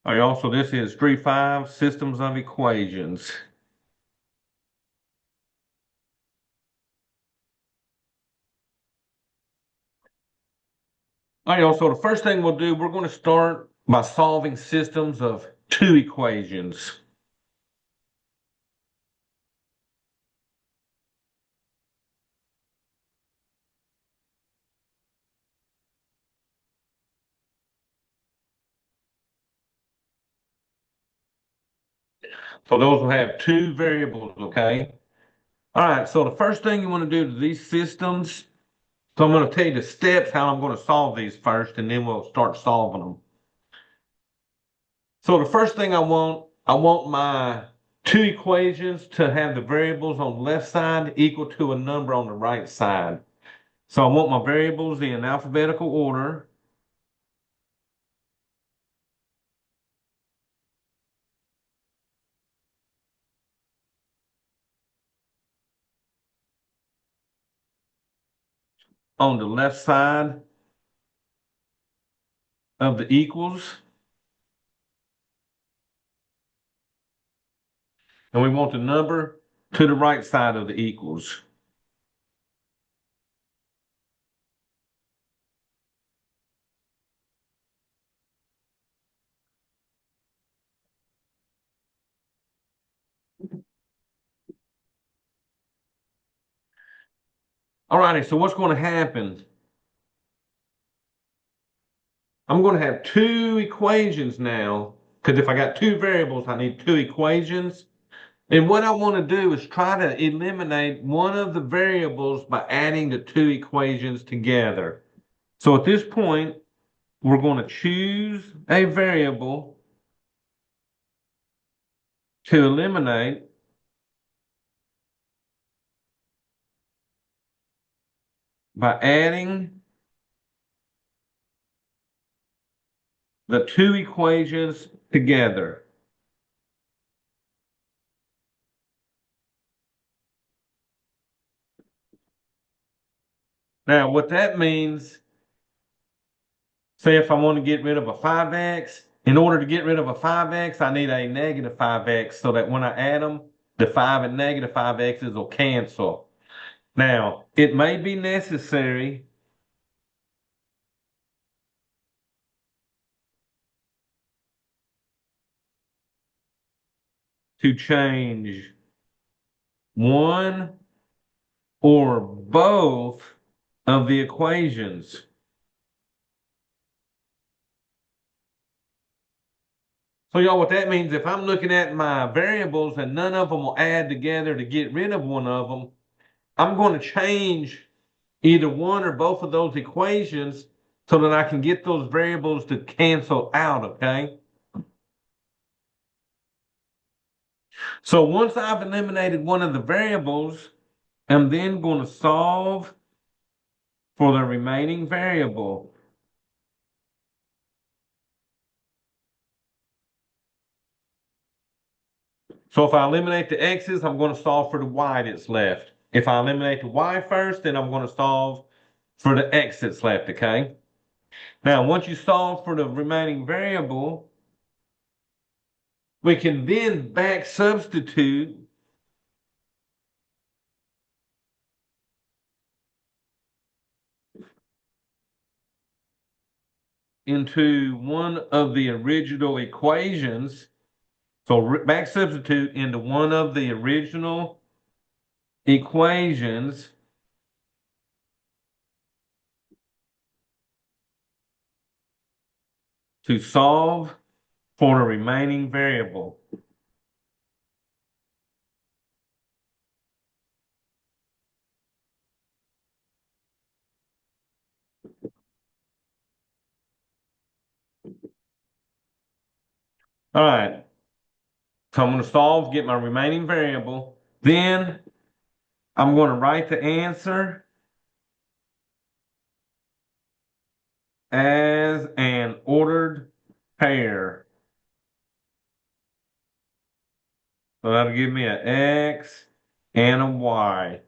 All right, y'all, so this is 3-5 systems of equations. All right, y'all, so the first thing we'll do, we're going to start by solving systems of two equations. So those will have two variables, okay? All right, so the first thing you want to do to these systems, so I'm going to tell you the steps how I'm going to solve these first, and then we'll start solving them. So the first thing I want my two equations to have the variables on the left side equal to a number on the right side. So I want my variables in alphabetical order. On the left side of the equals. And we want the number to the right side of the equals. All righty, so what's going to happen? I'm going to have two equations now, because if I got two variables, I need two equations. And what I want to do is try to eliminate one of the variables by adding the two equations together. So at this point, we're going to choose a variable to eliminate by adding the two equations together. Now, what that means, say if I want to get rid of a 5x, in order to get rid of a 5x, I need a negative 5x so that when I add them, the 5 and negative 5x's will cancel. Now, it may be necessary to change one or both of the equations. So, y'all, what that means, if I'm looking at my variables and none of them will add together to get rid of one of them, I'm going to change either one or both of those equations so that I can get those variables to cancel out, okay? So once I've eliminated one of the variables, I'm then going to solve for the remaining variable. So if I eliminate the x's, I'm going to solve for the y that's left. If I eliminate the y first, then I'm going to solve for the x that's left, okay? Now, once you solve for the remaining variable, we can then back substitute into one of the original equations. So back substitute into one of the original equations to solve for the remaining variable. All right. So I'm going to solve, get my remaining variable. Then I'm going to write the answer as an ordered pair. So that'll give me an X and a Y.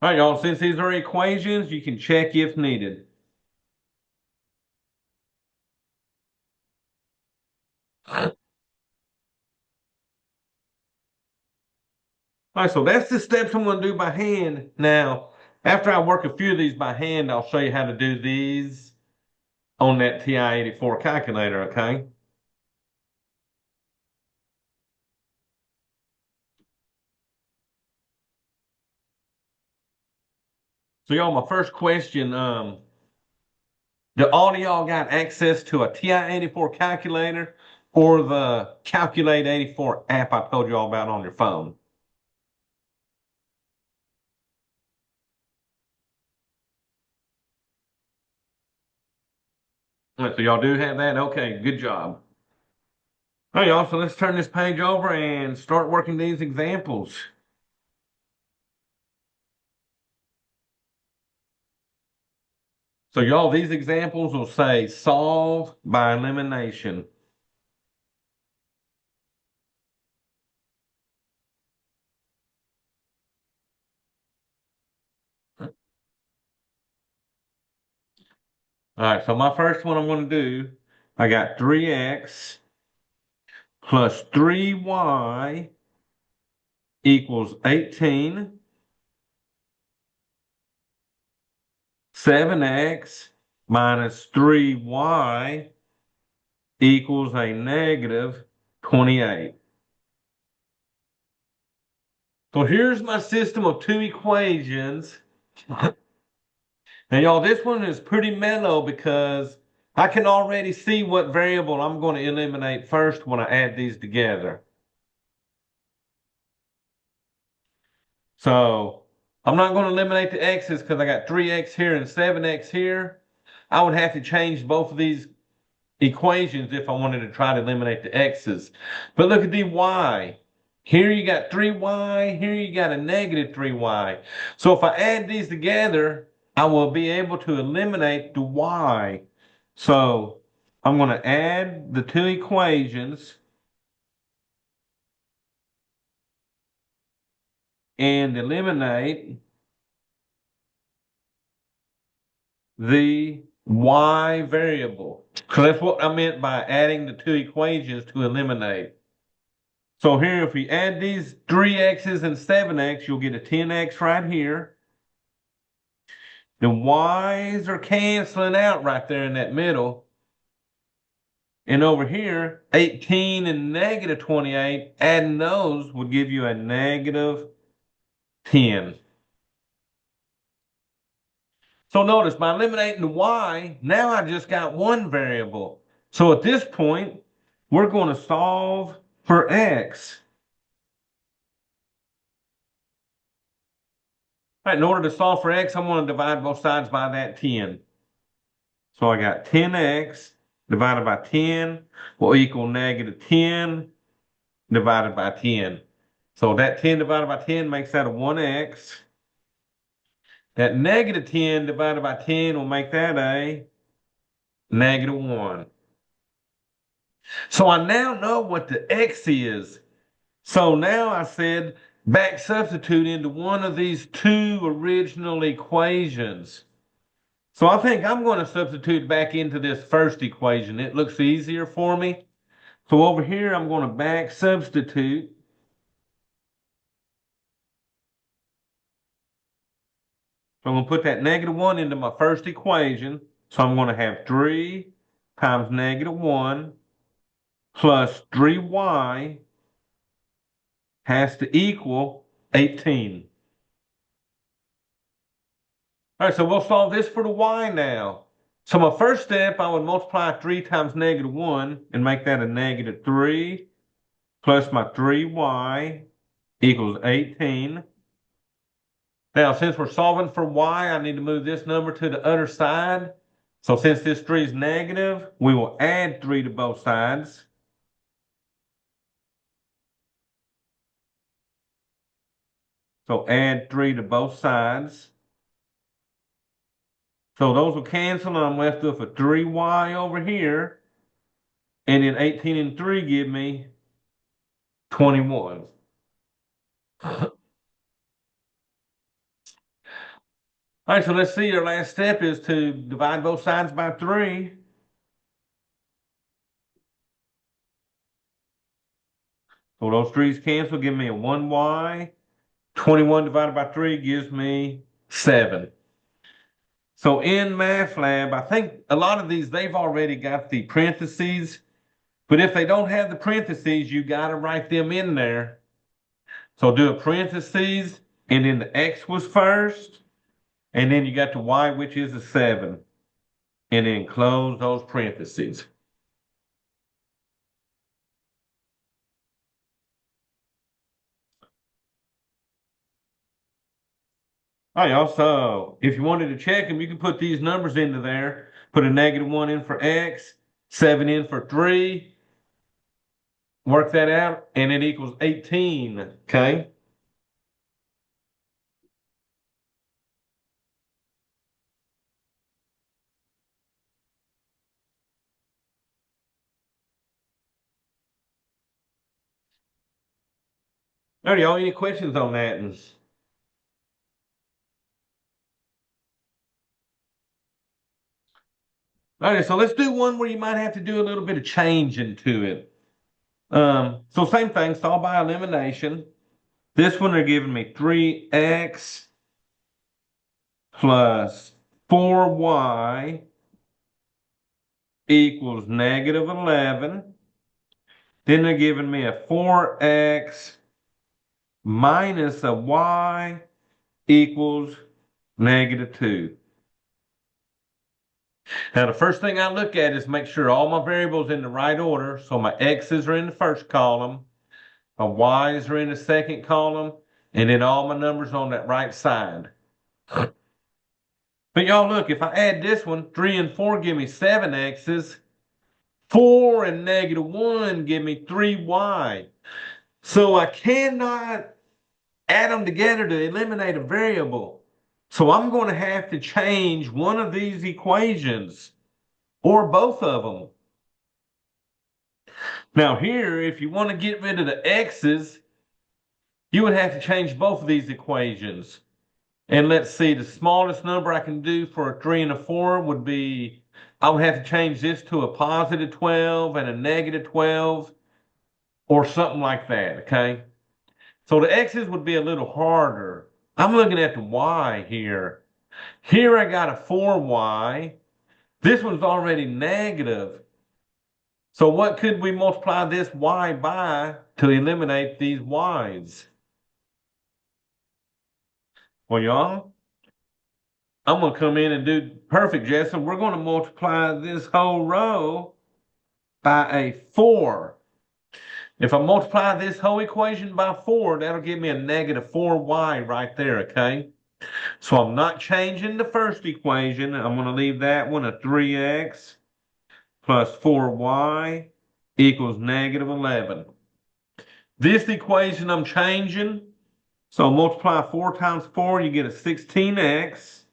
All right, y'all, since these are equations, you can check if needed. All right, so that's the steps I'm going to do by hand. Now, after I work a few of these by hand, I'll show you how to do these on that TI-84 calculator, okay? So y'all, my first question, do all of y'all got access to a TI-84 calculator or the Calculate 84 app I told you all about on your phone? All right, so y'all do have that? Okay, good job. All right, y'all, so let's turn this page over and start working these examples. So y'all, these examples will say solve by elimination. All right, so my first one I'm going to do, I got 3x plus 3y equals 18. 7x minus 3y equals a negative 28. So here's my system of two equations. Now, y'all, this one is pretty mellow because I can already see what variable I'm going to eliminate first when I add these together. So I'm not going to eliminate the x's because I got 3x here and 7x here. I would have to change both of these equations if I wanted to try to eliminate the x's. But look at the y. Here you got 3y, here you got a negative 3y. So if I add these together, I will be able to eliminate the y. So I'm going to add the two equations and eliminate the y variable. So that's what I meant by adding the two equations to eliminate. So here, if we add these 3x's and 7x, you'll get a 10x right here. The y's are canceling out right there in that middle. And over here, 18 and negative 28, adding those would give you a negative 10. So notice, by eliminating the y, now I just got one variable. So at this point, we're going to solve for x. All right, in order to solve for x, I'm going to divide both sides by that 10. So I got 10x divided by 10 will equal negative 10 divided by 10. So that 10 divided by 10 makes that a 1x. That negative 10 divided by 10 will make that a negative 1. So I now know what the x is. So now I said back substitute into one of these two original equations. So I think I'm going to substitute back into this first equation. It looks easier for me. So over here, I'm going to back substitute. So I'm going to put that negative 1 into my first equation. So I'm going to have 3 times negative 1 plus 3y has to equal 18. All right, so we'll solve this for the y now. So my first step, I would multiply 3 times negative 1 and make that a negative 3 plus my 3y equals 18. Now, since we're solving for y, I need to move this number to the other side. So since this 3 is negative, we will add 3 to both sides. So add 3 to both sides. So those will cancel, and I'm left with a 3y over here. And then 18 and 3 give me 21. All right, so let's see. Our last step is to divide both sides by 3. So those 3's cancel, give me a 1y. 21 divided by 3 gives me 7. So in Math Lab, I think a lot of these, they've already got the parentheses. But if they don't have the parentheses, you got to write them in there. So do a parentheses, and then the x was first, and then you got the y, which is a 7. And then close those parentheses. All right, y'all. So if you wanted to check them, you can put these numbers into there. Put a -1 in for x, 7 in for 3. Work that out, and it equals 18. Okay. All right, y'all. Any questions on that? All right, so let's do one where you might have to do a little bit of changing to it. So same thing, solve by elimination. This one they're giving me 3x plus 4y equals -11. Then they're giving me a 4x minus a y equals -2. Now, the first thing I look at is make sure all my variables in the right order. So my x's are in the first column, my y's are in the second column, and then all my numbers on that right side. But y'all look, if I add this one, 3 and 4 give me 7 x's. 4 and -1 give me 3y. So I cannot add them together to eliminate a variable. So I'm going to have to change one of these equations or both of them. Now here, if you want to get rid of the x's, you would have to change both of these equations. And let's see, the smallest number I can do for a 3 and a 4 would be, I would have to change this to a +12 and a -12 or something like that, okay? So the x's would be a little harder. I'm looking at the y here. Here I got a 4y. This one's already negative. So what could we multiply this y by to eliminate these y's? Well, y'all, I'm going to come in and do perfect, Jason. We're going to multiply this whole row by a 4. If I multiply this whole equation by 4, that'll give me a -4y right there, okay? So I'm not changing the first equation. I'm going to leave that one a 3x plus 4y equals -11. This equation I'm changing. So multiply 4 times 4, you get a 16x.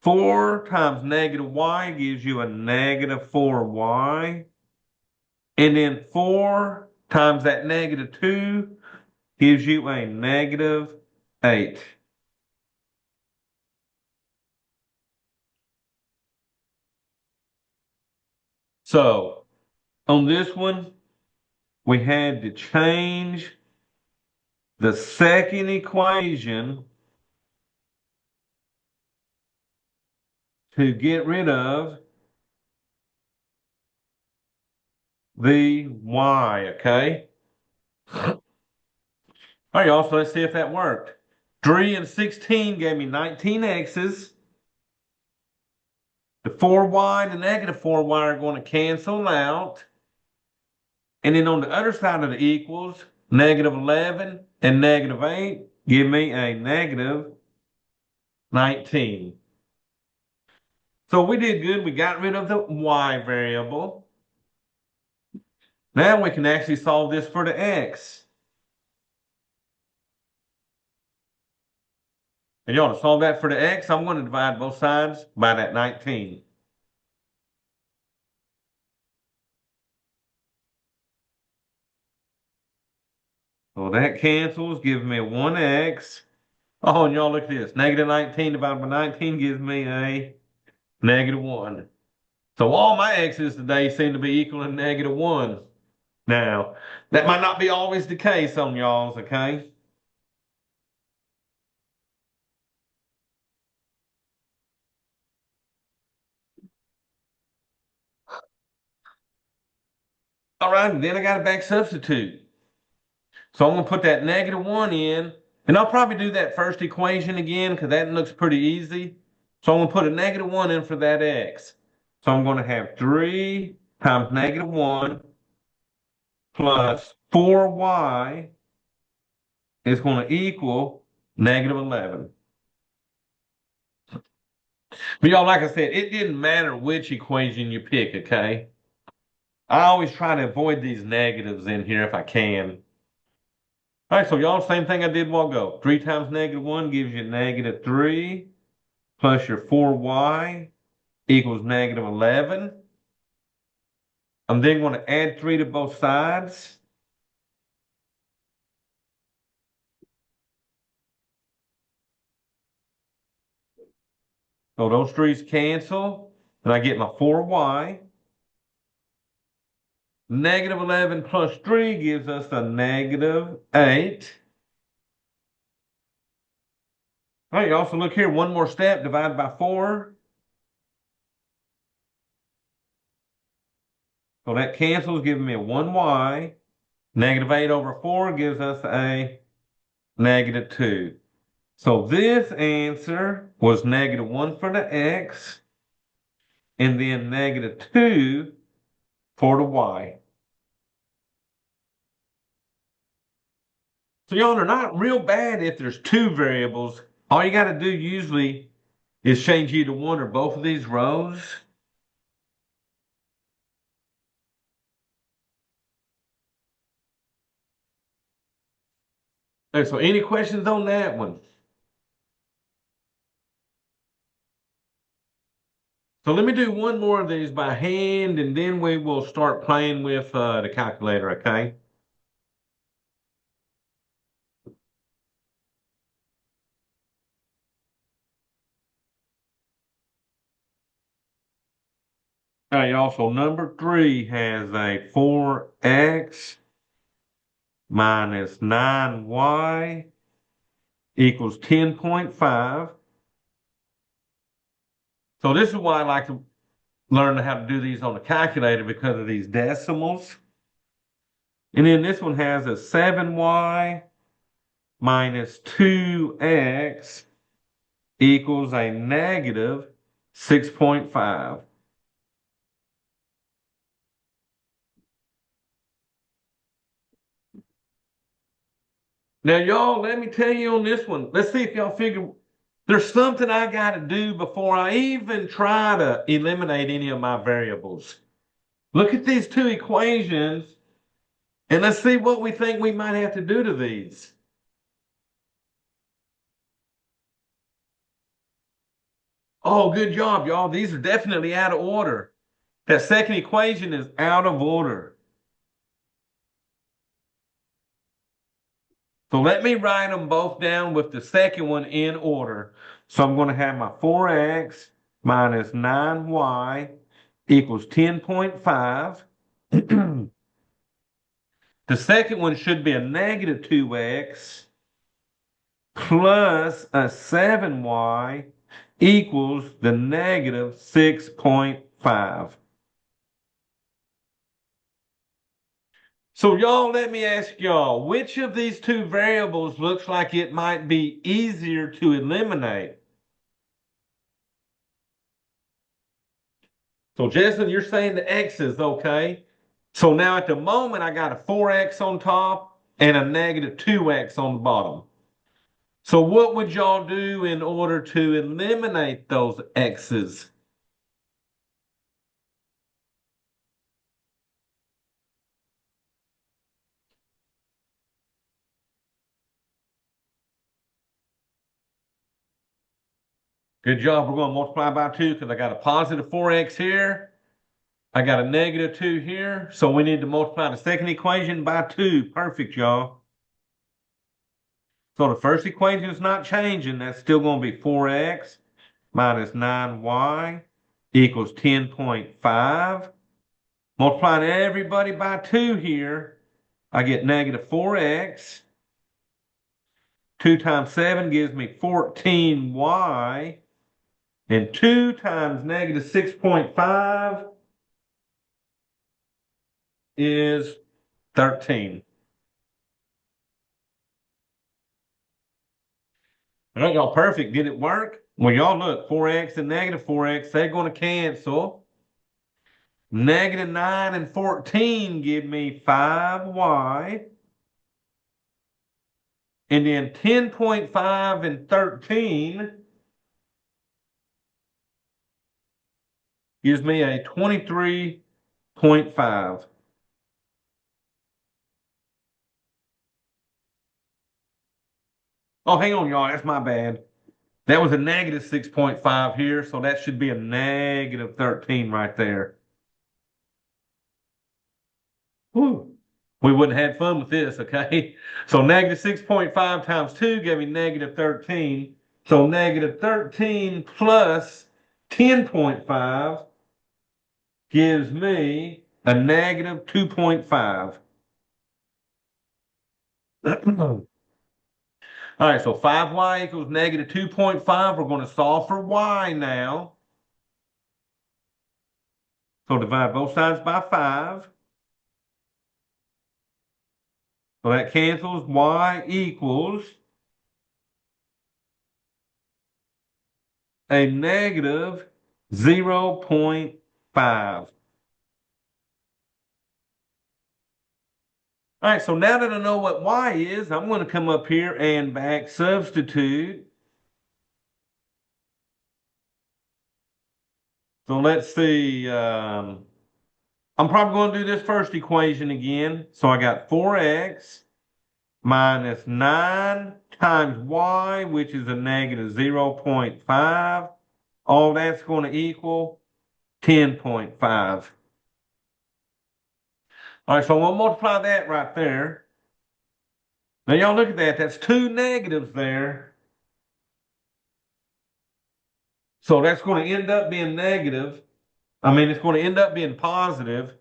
4 times -y gives you a -4y. And then 4 times that -2 gives you a -8. So on this one, we had to change the second equation to get rid of the y, okay? All right, y'all, so let's see if that worked. 3 and 16 gave me 19 x's. The 4y and the -4y are going to cancel out. And then on the other side of the equals, -11 and -8 give me a -19. So we did good. We got rid of the y variable. Now we can actually solve this for the x. And y'all, to solve that for the x, I'm going to divide both sides by that 19. So that cancels, gives me a 1x. Oh, and y'all look at this. -19 divided by 19 gives me a -1. So all my x's today seem to be equal to -1. Now, that might not be always the case on y'all's, okay? All right, then I got to back substitute. So I'm going to put that -1 in, and I'll probably do that first equation again because that looks pretty easy. So I'm going to put a -1 in for that x. So I'm going to have 3 times -1 plus 4y is going to equal -11. But y'all, like I said, it didn't matter which equation you pick, okay? I always try to avoid these negatives in here if I can. All right, so y'all, same thing I did a while ago. 3 times -1 gives you -3 plus your 4y equals -11. I'm then going to add 3 to both sides. So those 3's cancel, and I get my 4y. -11 plus 3 gives us a -8. All right, you also look here, one more step, divided by 4. So that cancels, giving me a 1y. -8 over 4 gives us a -2. So this answer was -1 for the x, and then -2 for the y. So y'all are not real bad if there's two variables. All you got to do usually is change either one or both of these rows. Okay, so any questions on that one? So let me do one more of these by hand, and then we will start playing with the calculator, okay? All right, y'all, so number 3 has a 4x minus 9y equals 10.5. So this is why I like to learn how to do these on the calculator because of these decimals. And then this one has a 7y minus 2x equals a -6.5. Now, y'all, let me tell you on this one. Let's see if y'all figure there's something I got to do before I even try to eliminate any of my variables. Look at these two equations and let's see what we think we might have to do to these. Oh, good job, y'all. These are definitely out of order. That second equation is out of order. So let me write them both down with the second one in order. So I'm going to have my 4x minus 9y equals 10.5. The second one should be a -2x plus a 7y equals the -6.5. So y'all, let me ask y'all, which of these two variables looks like it might be easier to eliminate? So Jason, you're saying the x's, okay? So now at the moment, I got a 4x on top and a -2x on the bottom. So what would y'all do in order to eliminate those x's? Good job. We're going to multiply by 2 because I got a positive 4x here. I got a -2 here. So we need to multiply the second equation by 2. Perfect, y'all. So the first equation is not changing. That's still going to be 4x minus 9y equals 10.5. Multiplying everybody by 2 here, I get negative 4x. 2 times 7 gives me 14y. And 2 times negative 6.5 is 13. All right, y'all, perfect. Did it work? Well, y'all look, 4x and negative 4x, they're going to cancel. Negative 9 and 14 give me 5y. And then 10.5 and 13 gives me a 23.5. Oh, hang on, y'all. That's my bad. That was a negative 6.5 here, so that should be a negative 13 right there. Whew. We wouldn't have had fun with this, okay? So negative 6.5 times 2 gave me negative 13. So negative 13 plus 10.5 gives me a negative 2.5. All right, so 5y equals negative 2.5. We're going to solve for y now. So divide both sides by 5. So that cancels. Y equals a negative 0.5. All right, so now that I know what y is, I'm going to come up here and back substitute. So let's see. I'm probably going to do this first equation again. So I got 4x minus 9 times y, which is a negative 0.5. All that's going to equal 10.5. All right, so we'll multiply that right there. Now, y'all look at that. That's 2 negatives there. So that's going to end up being negative. I mean, it's going to end up being positive.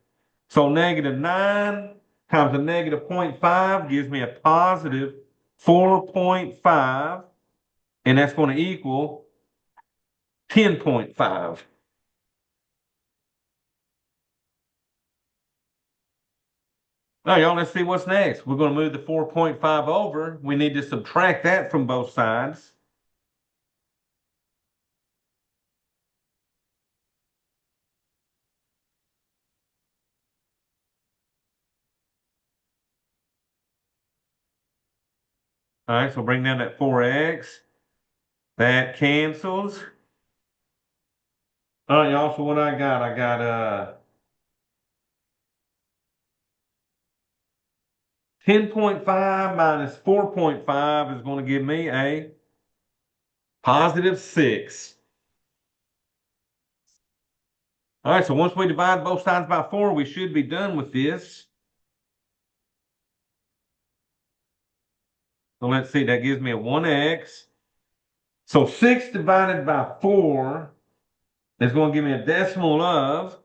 So negative 9 times a negative 0.5 gives me a positive 4.5. And that's going to equal 10.5. Now, y'all, let's see what's next. We're going to move the 4.5 over. We need to subtract that from both sides. All right, so bring down that 4x. That cancels. All right, y'all, so what I got? I got 10.5 minus 4.5 is going to give me a positive 6. All right, so once we divide both sides by 4, we should be done with this. So let's see, that gives me a 1x. So 6 divided by 4 is going to give me a decimal of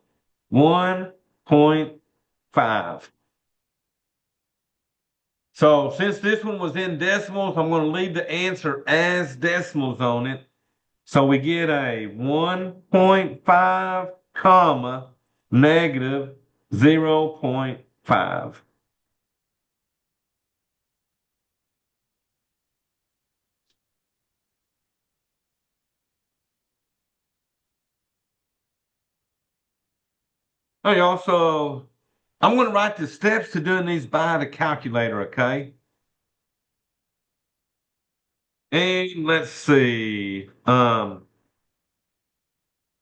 1.5. So since this one was in decimals, I'm going to leave the answer as decimals on it. So we get a 1.5 comma negative 0.5. Hey, also, I'm going to write the steps to doing these by the calculator, okay? And let's see. I'm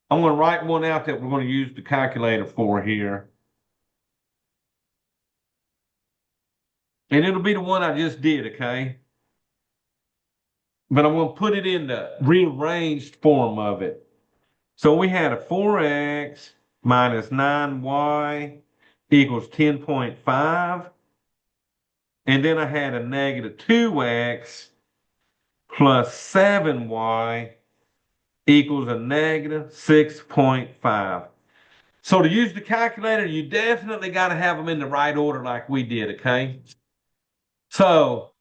going to write one out that we're going to use the calculator for here. And it'll be the one I just did, okay? But I'm going to put it in the rearranged form of it. So we had a 4x minus 9y equals 10.5. And then I had a negative 2x plus 7y equals a negative 6.5. So to use the calculator, you definitely got to have them in the right order like we did, okay? So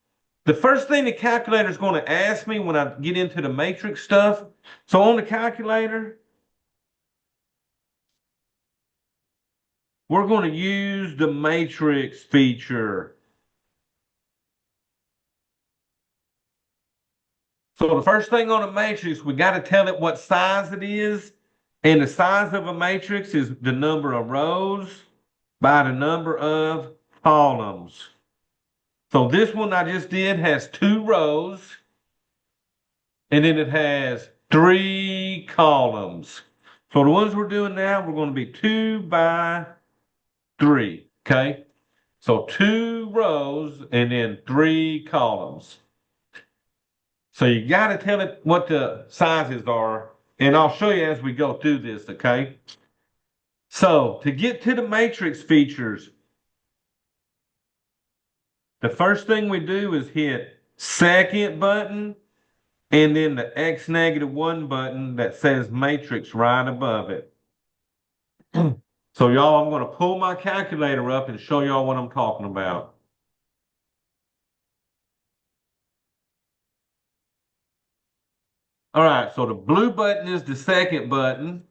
the first thing the calculator is going to ask me when I get into the matrix stuff, so on the calculator, we're going to use the matrix feature. So the first thing on a matrix, we got to tell it what size it is. And the size of a matrix is the number of rows by the number of columns. So this one I just did has 2 rows, and then it has 3 columns. So the ones we're doing now, we're going to be 2 by 3, okay? So 2 rows and then 3 columns. So you got to tell it what the sizes are, and I'll show you as we go through this, okay? So to get to the matrix features, the first thing we do is hit second button and then the X -1 button that says matrix right above it. So y'all, I'm going to pull my calculator up and show y'all what I'm talking about. All right, so the blue button is the second button.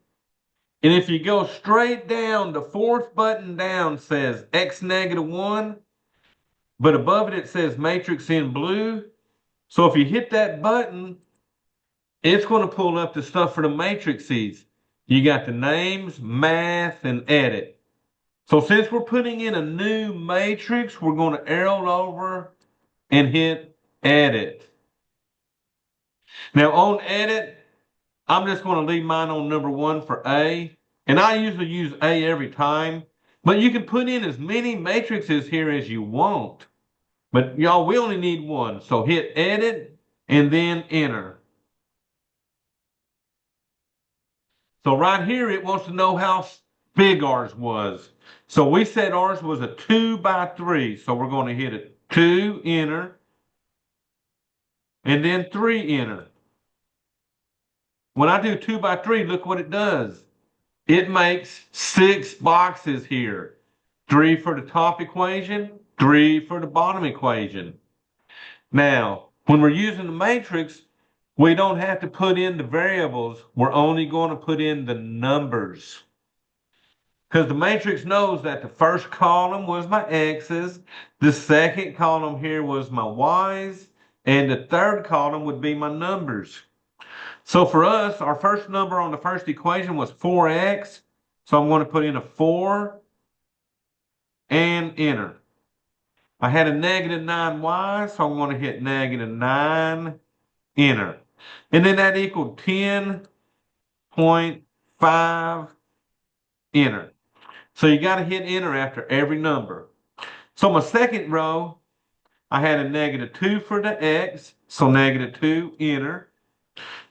And if you go straight down, the 4th button down says X -1, but above it, it says matrix in blue. So if you hit that button, it's going to pull up the stuff for the matrices. You got the names, math, and edit. So since we're putting in a new matrix, we're going to arrow over and hit edit. Now on edit, I'm just going to leave mine on number 1 for A. And I usually use A every time. But you can put in as many matrices here as you want. But y'all, we only need 1. So hit edit and then enter. So right here, it wants to know how big ours was. So we said ours was a 2 by 3. So we're going to hit it 2, enter, and then 3, enter. When I do 2 by 3, look what it does. It makes 6 boxes here. 3 for the top equation, 3 for the bottom equation. Now, when we're using the matrix, we don't have to put in the variables. We're only going to put in the numbers. Because the matrix knows that the first column was my x's, the second column here was my y's, and the third column would be my numbers. So for us, our first number on the first equation was 4x. So I'm going to put in a 4 and enter. I had a -9y, so I'm going to hit -9, enter. And then that equaled 10.5, enter. So you got to hit enter after every number. So my second row, I had a -2 for the x, so -2, enter.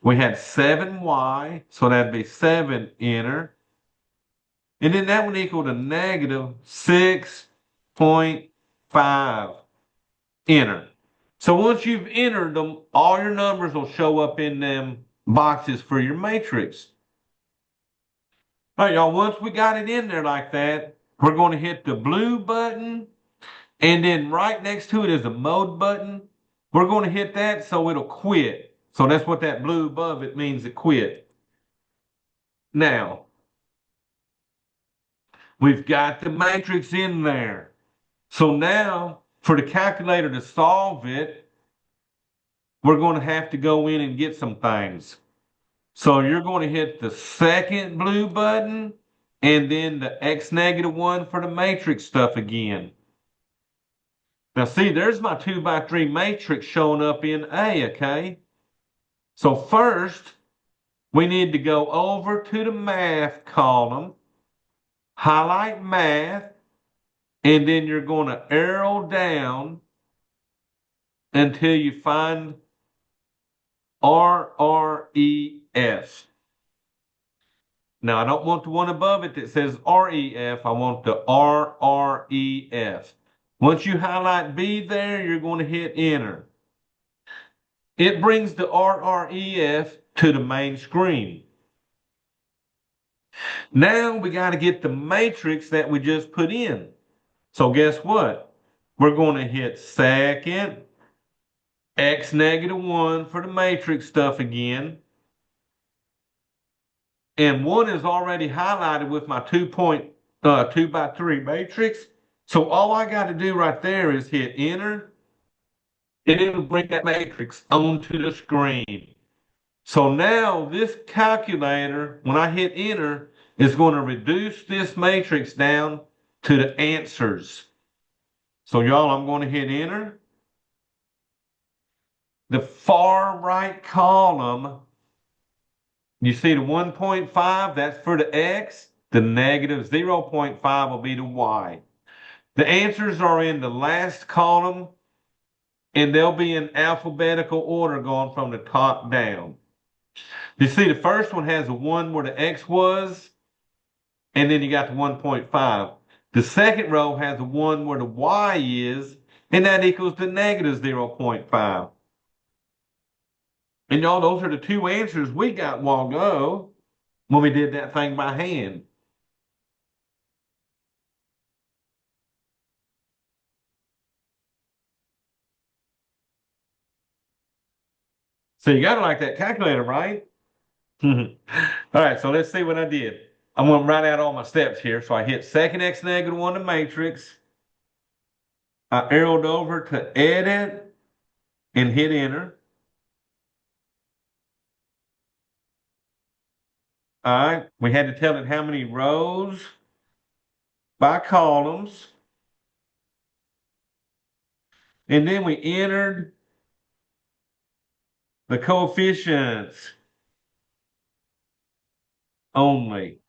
We had 7y, so that'd be 7, enter. And then that one equaled a -6.5, enter. So once you've entered them, all your numbers will show up in them boxes for your matrix. All right, y'all, once we got it in there like that, we're going to hit the blue button, and then right next to it is a mode button. We're going to hit that so it'll quit. So that's what that blue above it means, it quit. Now, we've got the matrix in there. So now, for the calculator to solve it, we're going to have to go in and get some things. So you're going to hit the second blue button and then the X -1 for the matrix stuff again. Now see, there's my 2 by 3 matrix showing up in A, okay? So first, we need to go over to the math column, highlight math, and then you're going to arrow down until you find RREF. Now, I don't want the one above it that says REF. I want the RREF. Once you highlight B there, you're going to hit enter. It brings the RREF to the main screen. Now we got to get the matrix that we just put in. So guess what? We're going to hit second, x negative 1 for the matrix stuff again. And 1 is already highlighted with my 2 by 3 matrix. So all I got to do right there is hit enter, and it'll bring that matrix onto the screen. So now this calculator, when I hit enter, is going to reduce this matrix down to the answers. So y'all, I'm going to hit enter. The far right column, you see the 1.5, that's for the x. The negative 0.5 will be the y. The answers are in the last column, and they'll be in alphabetical order going from the top down. You see the first one has a 1 where the x was, and then you got the 1.5. The second row has a 1 where the y is, and that equals the negative 0.5. And y'all, those are the two answers we got a while ago when we did that thing by hand. So you got to like that calculator, right? All right, so let's see what I did. I'm going to write out all my steps here. So I hit second x negative 1 to matrix. I arrowed over to edit and hit enter. All right, we had to tell it how many rows by columns. And then we entered the coefficients only.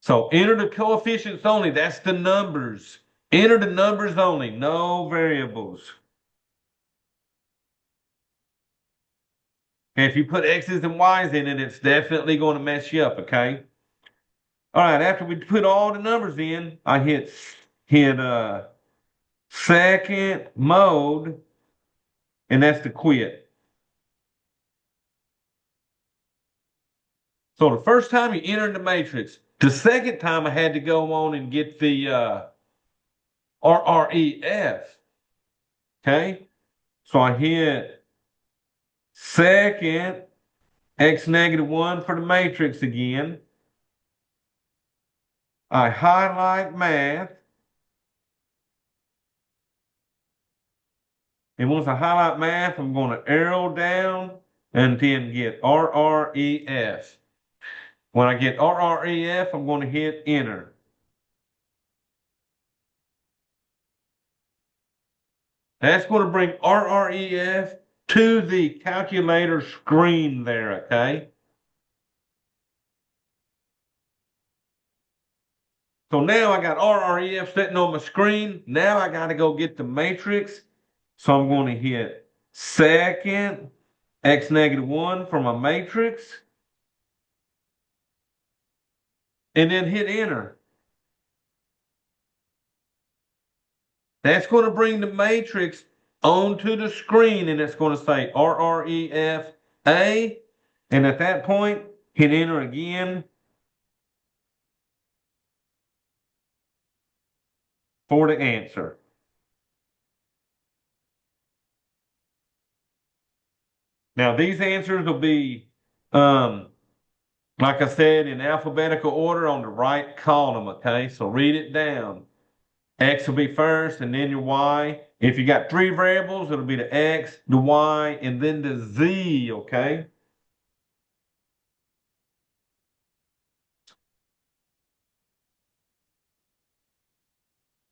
So enter the coefficients only. That's the numbers. Enter the numbers only, no variables. And if you put X's and Y's in it, it's definitely going to mess you up, okay? All right, after we put all the numbers in, I hit second mode, and that's to quit. So the first time you enter in the matrix, the second time I had to go on and get the RREF. Okay, so I hit second x negative 1 for the matrix again. I highlight math. And once I highlight math, I'm going to arrow down and then get RREF. When I get RREF, I'm going to hit enter. That's going to bring RREF to the calculator screen there, okay? So now I got RREF sitting on my screen. Now I got to go get the matrix. So I'm going to hit second x negative 1 for my matrix. And then hit enter. That's going to bring the matrix onto the screen, and it's going to say RREFA. And at that point, hit enter again for the answer. Now, these answers will be, like I said, in alphabetical order on the right column, okay? So read it down. X will be first, and then your Y. If you got three variables, it'll be the X, the Y, and then the Z, okay?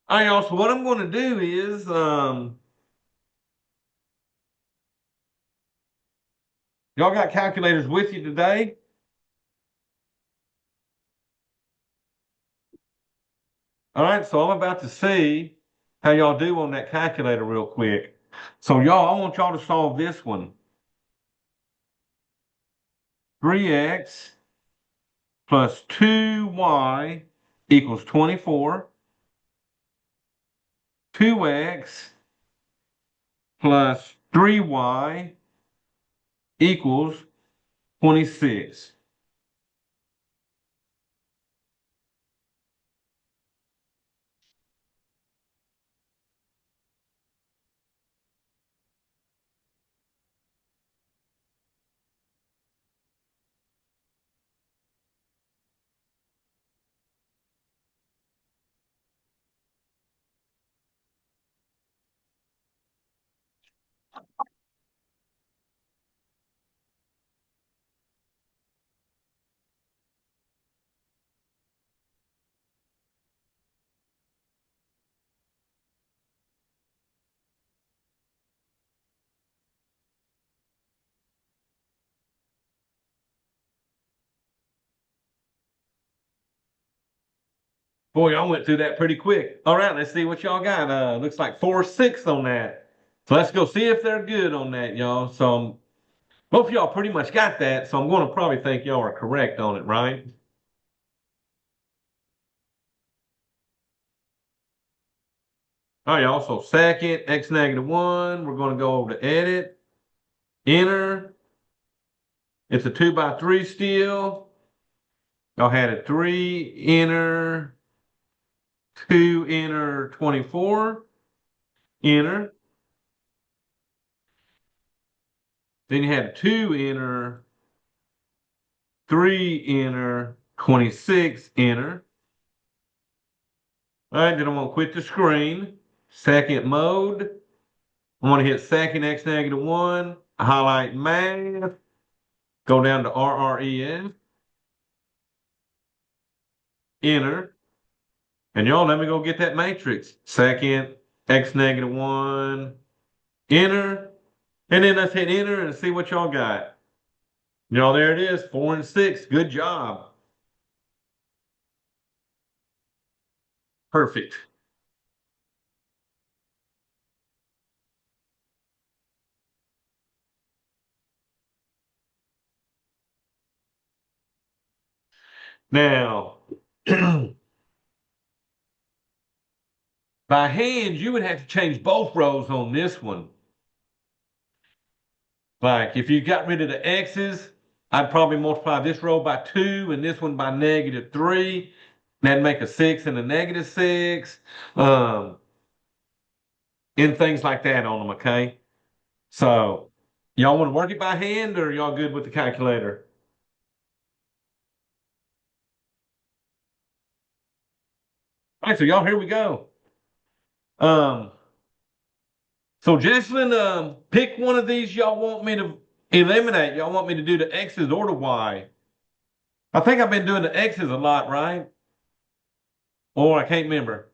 All right, y'all, so what I'm going to do is, y'all got calculators with you today? All right, so I'm about to see how y'all do on that calculator real quick. So y'all, I want y'all to solve this one. 3x plus 2y equals 24. 2x plus 3y equals 26. Boy, y'all went through that pretty quick. All right, let's see what y'all got. Looks like 4 6 on that. So let's go see if they're good on that, y'all. So both of y'all pretty much got that. So I'm going to probably think y'all are correct on it, right? All right, y'all. So second, x negative 1. We're going to go over to edit, enter. It's a 2 by 3 still. Y'all had a 3, enter, 2, enter, 24, enter. Then you had a 2, enter, 3, enter, 26, enter. All right, then I'm going to quit the screen. Second mode. I want to hit second x negative 1, highlight math, go down to RREF, enter. And y'all, let me go get that matrix. Second x negative 1, enter. And then let's hit enter and see what y'all got. Y'all, there it is, 4 and 6. Good job. Perfect. Now, by hand, you would have to change both rows on this one. Like if you got rid of the x's, I'd probably multiply this row by 2 and this one by negative 3. That'd make a 6 and a negative 6. Um, and things like that on them, okay? So, y'all want to work it by hand or y'all good with the calculator? All right, so y'all, here we go. Um, so Jesselyn, pick one of these y'all want me to eliminate. Y'all want me to do the x's or the y? I think I've been doing the x's a lot, right? Or I can't remember.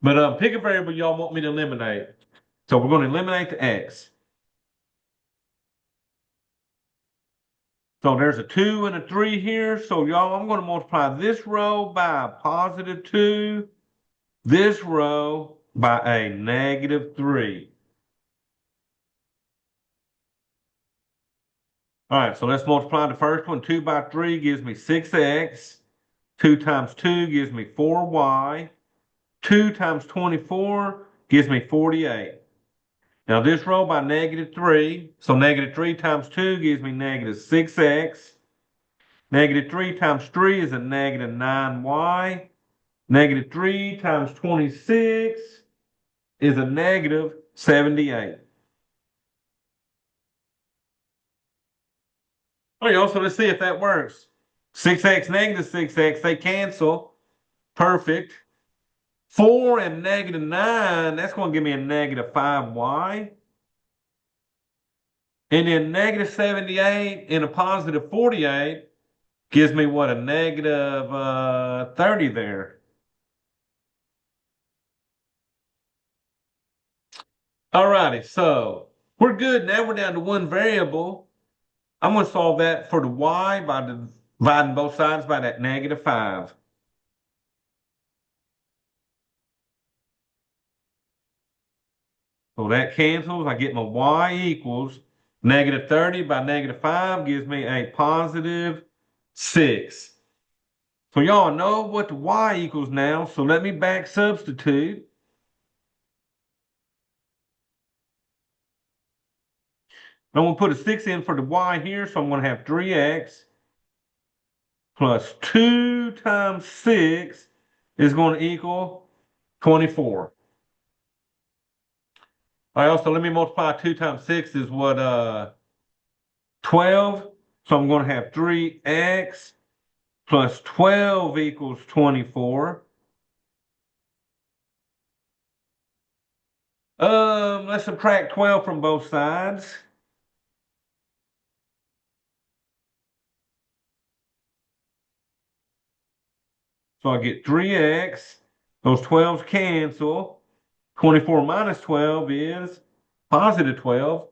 But pick a variable y'all want me to eliminate. So we're going to eliminate the x. So there's a 2 and a 3 here. So y'all, I'm going to multiply this row by a positive 2, this row by a negative 3. All right, so let's multiply the first one. 2 by 3 gives me 6x. 2 times 2 gives me 4y. 2 times 24 gives me 48. Now this row by negative 3. So negative 3 times 2 gives me negative 6x. Negative 3 times 3 is a negative 9y. Negative 3 times 26 is a negative 78. All right, y'all, so let's see if that works. 6x, negative 6x, they cancel. Perfect. 4 and negative 9, that's going to give me a negative 5y. And then negative 78 and a positive 48 gives me what, a negative 30 there. All righty, so we're good. Now we're down to one variable. I'm going to solve that for the y by dividing both sides by that negative 5. So that cancels. I get my y equals negative 30 by negative 5 gives me a positive 6. So y'all know what the y equals now. So let me back substitute. I'm going to put a 6 in for the y here. So I'm going to have 3x plus 2 times 6 is going to equal 24. I also, let me multiply 2 times 6 is what, 12. So I'm going to have 3x plus 12 equals 24. Let's subtract 12 from both sides. So I get 3x. Those 12s cancel. 24 minus 12 is positive 12.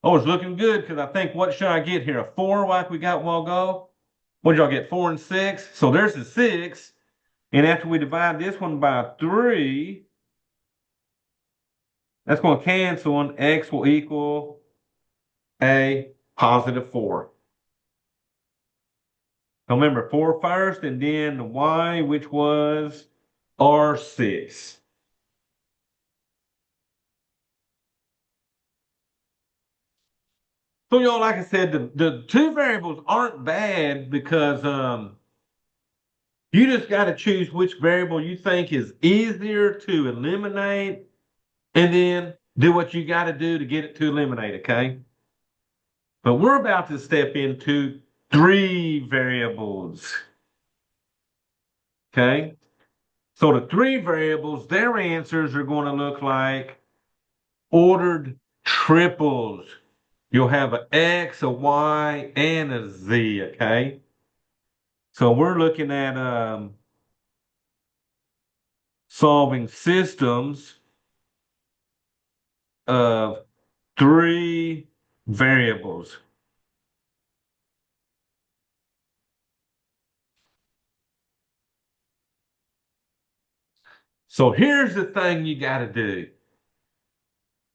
Oh, it's looking good because I think what should I get here? A 4 like we got a while ago? What did y'all get? 4 and 6? So there's a 6. And after we divide this one by 3, that's going to cancel and x will equal a positive 4. So remember 4 first and then the y, which was R6. So y'all, like I said, the two variables aren't bad because you just got to choose which variable you think is easier to eliminate and then do what you got to do to get it to eliminate, okay? But we're about to step into three variables, okay? So the three variables, their answers are going to look like ordered triples. You'll have an X, a Y, and a Z, okay? So we're looking at solving systems of three variables. So here's the thing you got to do.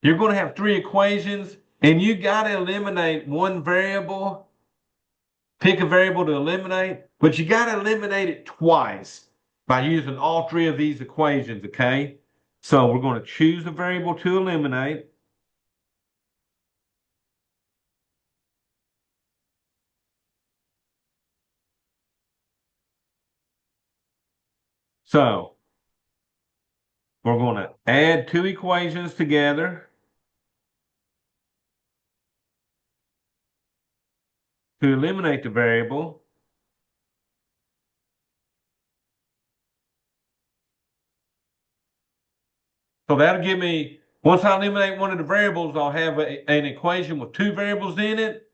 You're going to have three equations, and you got to eliminate one variable, pick a variable to eliminate, but you got to eliminate it twice by using all three of these equations, okay? So we're going to choose a variable to eliminate. So we're going to add two equations together to eliminate the variable. So that'll give me, once I eliminate one of the variables, I'll have an equation with two variables in it.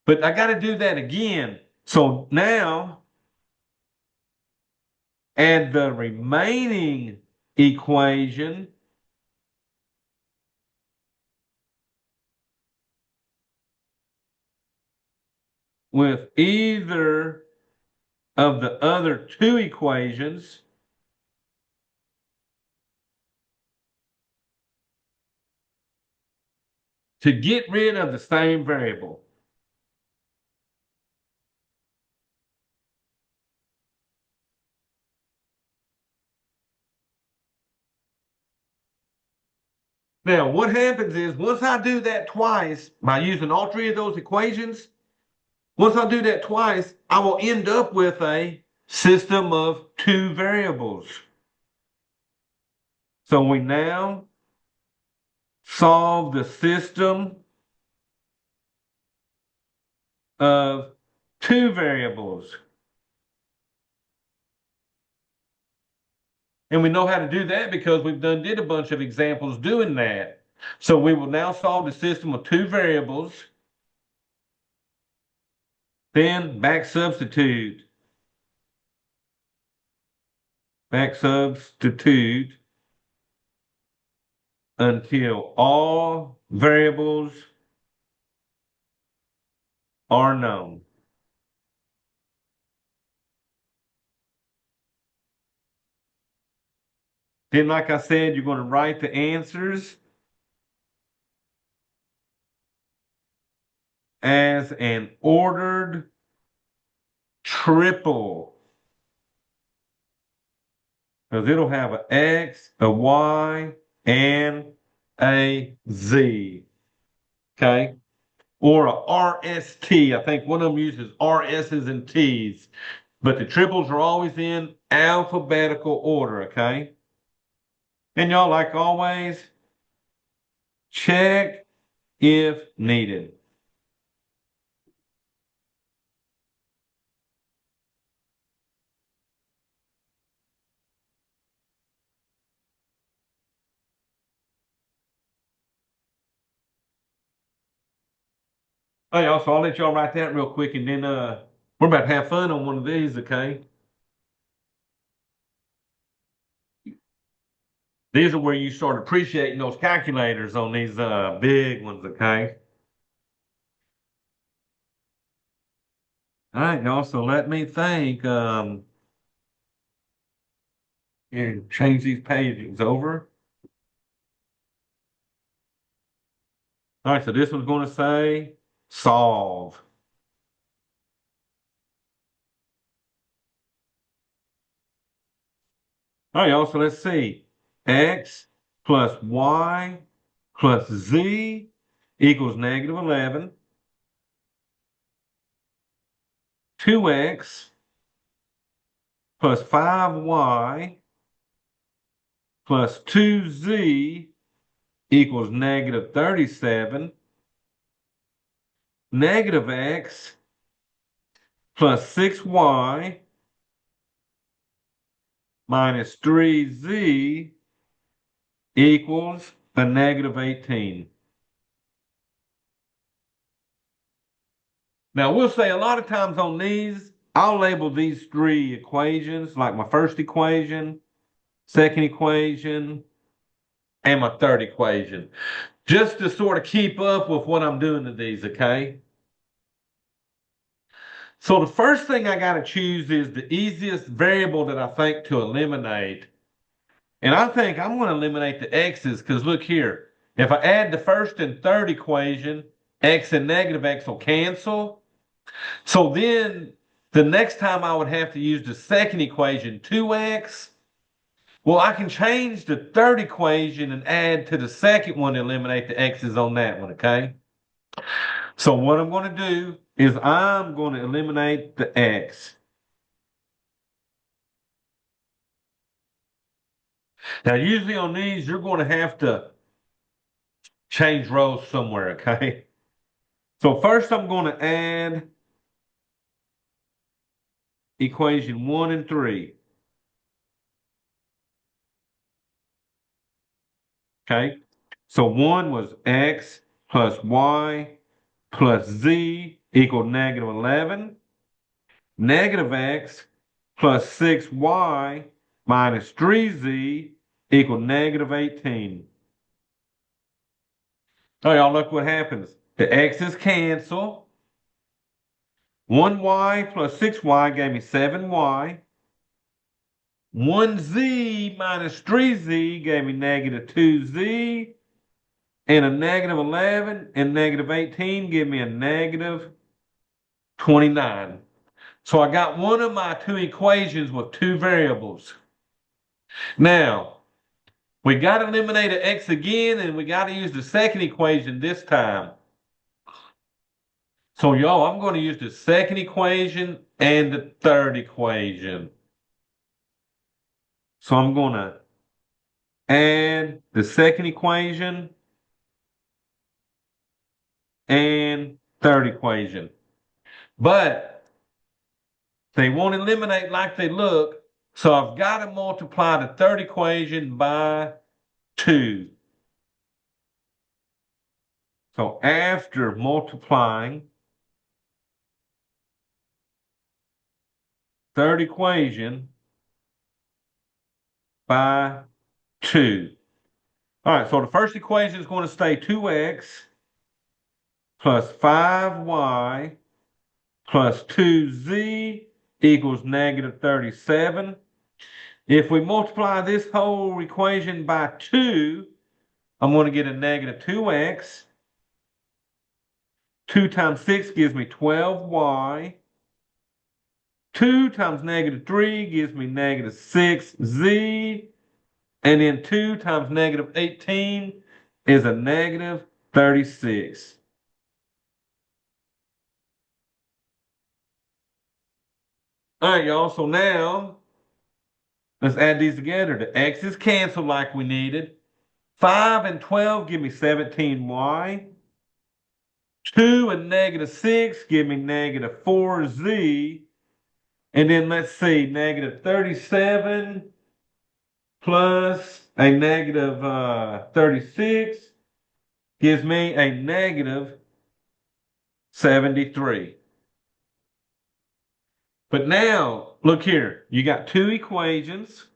But I got to do that again. So now add the remaining equation with either of the other two equations to get rid of the same variable. Now, what happens is once I do that twice by using all three of those equations, once I do that twice, I will end up with a system of two variables. So we now solve the system of two variables. And we know how to do that because we've did a bunch of examples doing that. So we will now solve the system of two variables, then back substitute until all variables are known. Then, like I said, you're going to write the answers as an ordered triple. Because it'll have an X, a Y, and a Z. Okay? Or a RST. I think one of them uses RSs and Ts. But the triples are always in alphabetical order, okay? And y'all, like always, check if needed. Hey, also, I'll let y'all write that real quick, and then we're about to have fun on one of these, okay? These are where you start appreciating those calculators on these big ones, okay? All right, y'all, so let me think. Here, change these pages over. All right, so this one's going to say solve. All right, y'all, so let's see. X plus Y plus Z equals negative 11. 2X plus 5Y plus 2Z equals negative 37. Negative X plus 6Y minus 3Z equals a negative 18. Now, we'll say a lot of times on these, I'll label these three equations, like my first equation, second equation, and my third equation, just to sort of keep up with what I'm doing to these, okay? So the first thing I got to choose is the easiest variable that I think to eliminate. And I think I'm going to eliminate the x's because look here. If I add the first and third equation, x and negative x will cancel. So then the next time I would have to use the second equation, 2x. Well, I can change the third equation and add to the second one to eliminate the x's on that one, okay? So what I'm going to do is I'm going to eliminate the x. Now, usually on these, you're going to have to change rows somewhere, okay? So first I'm going to add equation 1 and 3, okay? So 1 was x plus y plus z equal negative 11. Negative x plus 6y minus 3z equal negative 18. Oh, y'all look what happens. The x's cancel. 1y plus 6y gave me 7y. 1z minus 3z gave me negative 2z. And a negative 11 and negative 18 give me a negative 29. So I got one of my two equations with two variables. Now, we got to eliminate an x again, and we got to use the second equation this time. So, y'all, I'm going to use the second equation and the third equation. So I'm going to add the second equation and third equation. But they won't eliminate like they look, so I've got to multiply the third equation by 2. So after multiplying third equation by 2. All right, so the first equation is going to stay 2x plus 5y plus 2z equals negative 37. If we multiply this whole equation by 2, I'm going to get a negative 2x. 2 times 6 gives me 12y. 2 times negative 3 gives me negative 6z. And then 2 times negative 18 is a negative 36. All right, y'all. So now let's add these together. The x's cancel like we needed. 5 and 12 give me 17y. 2 and negative 6 give me negative 4z. And then let's see, negative 37 plus a negative 36 gives me a negative 73. But now, look here. You got two equations.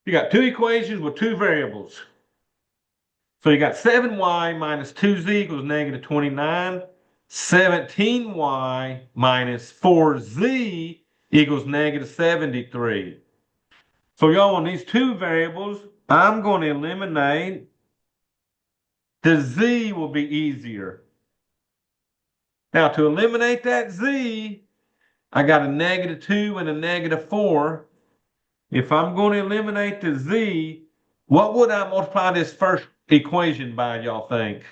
You got two equations with two variables. So you got 7y minus 2z equals negative 29. 17y minus 4z equals negative 73. So y'all, on these two variables, I'm going to eliminate the z will be easier. Now, to eliminate that z, I got a negative 2 and a negative 4. If I'm going to eliminate the z, what would I multiply this first equation by, y'all think?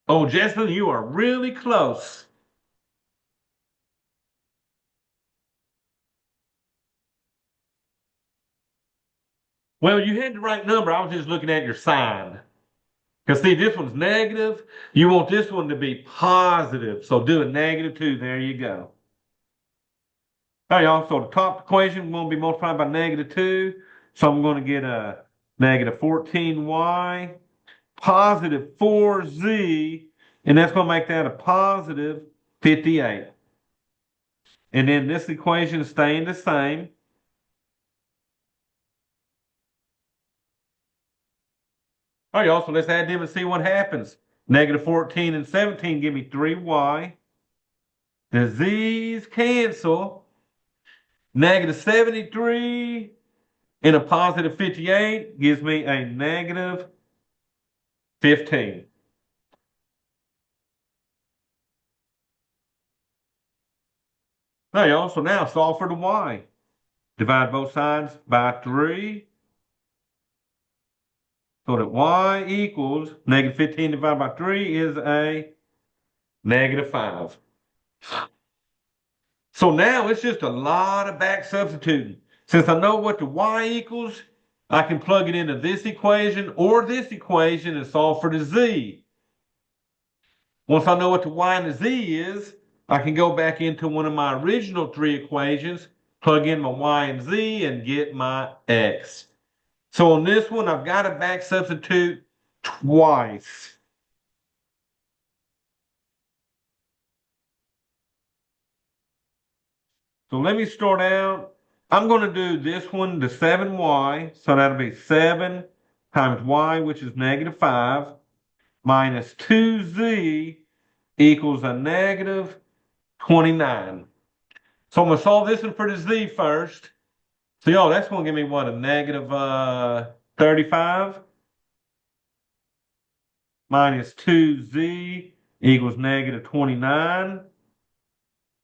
Oh, Jesselyn, you are really close. Well, you had the right number. I was just looking at your sign. Because see, this one's negative. You want this one to be positive. So do a negative 2. There you go. All right, y'all. So the top equation will be multiplied by negative 2. So I'm going to get a negative 14y, positive 4z, and that's going to make that a positive 58. And then this equation is staying the same. All right, y'all, so let's add them and see what happens. Negative 14 and 17 give me 3y. The z's cancel. Negative 73 and a positive 58 gives me a negative 15. All right, y'all, so now solve for the y. Divide both sides by 3. So that y equals negative 15 divided by 3 is a negative 5. So now it's just a lot of back substituting. Since I know what the y equals, I can plug it into this equation or this equation and solve for the z. Once I know what the y and the z is, I can go back into one of my original three equations, plug in my y and z, and get my x. So on this one, I've got to back substitute twice. So let me start out. I'm going to do this one, the 7y. So that'll be 7 times y, which is negative 5, minus 2z equals a negative 29. So I'm going to solve this one for the z first. So y'all, that's going to give me what, a negative 35 minus 2z equals negative 29.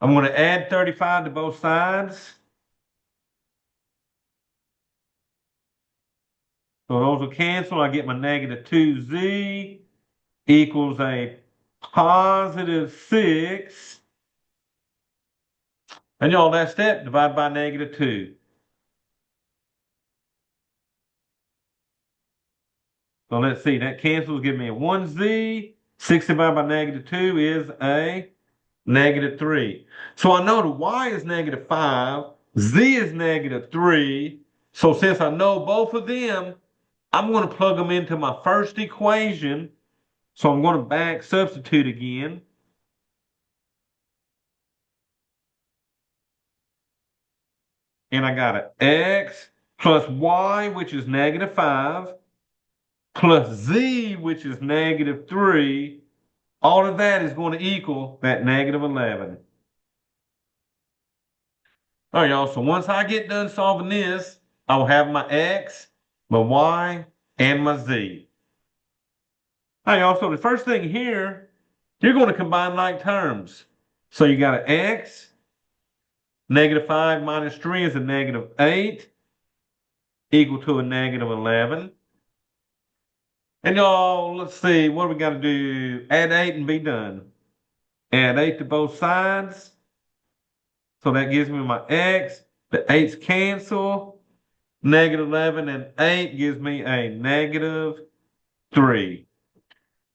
I'm going to add 35 to both sides. So those will cancel. I get my negative 2z equals a positive 6. And y'all, that step divided by negative 2. So let's see, that cancels, give me a 1z. 6 divided by negative 2 is a negative 3. So I know the y is negative 5, z is negative 3. So since I know both of them, I'm going to plug them into my first equation. So I'm going to back substitute again. And I got an x plus y, which is negative 5, plus z, which is negative 3. All of that is going to equal that negative 11. All right, y'all. So once I get done solving this, I will have my x, my y, and my z. All right, y'all. So the first thing here, you're going to combine like terms. So you got an x, negative 5 minus 3 is a negative 8, equal to a negative 11. And y'all, let's see, what do we got to do? Add 8 and be done. Add 8 to both sides. So that gives me my x. The 8's cancel. Negative 11 and 8 gives me a negative 3.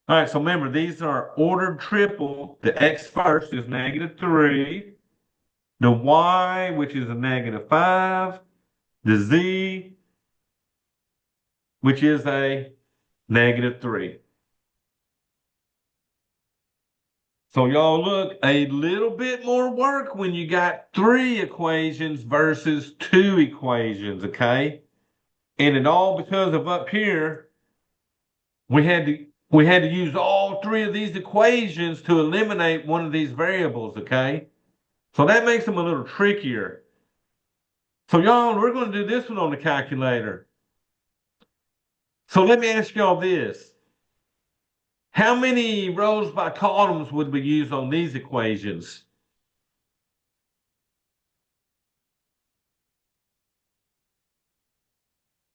All right, so remember, these are ordered triple. The x first is -3. The y, which is a -5. The z, which is a -3. So y'all look, a little bit more work when you got three equations versus two equations, okay? And it all because of up here, we had to use all three of these equations to eliminate one of these variables, okay? So that makes them a little trickier. So y'all, we're going to do this one on the calculator. So let me ask y'all this. How many rows by columns would we use on these equations?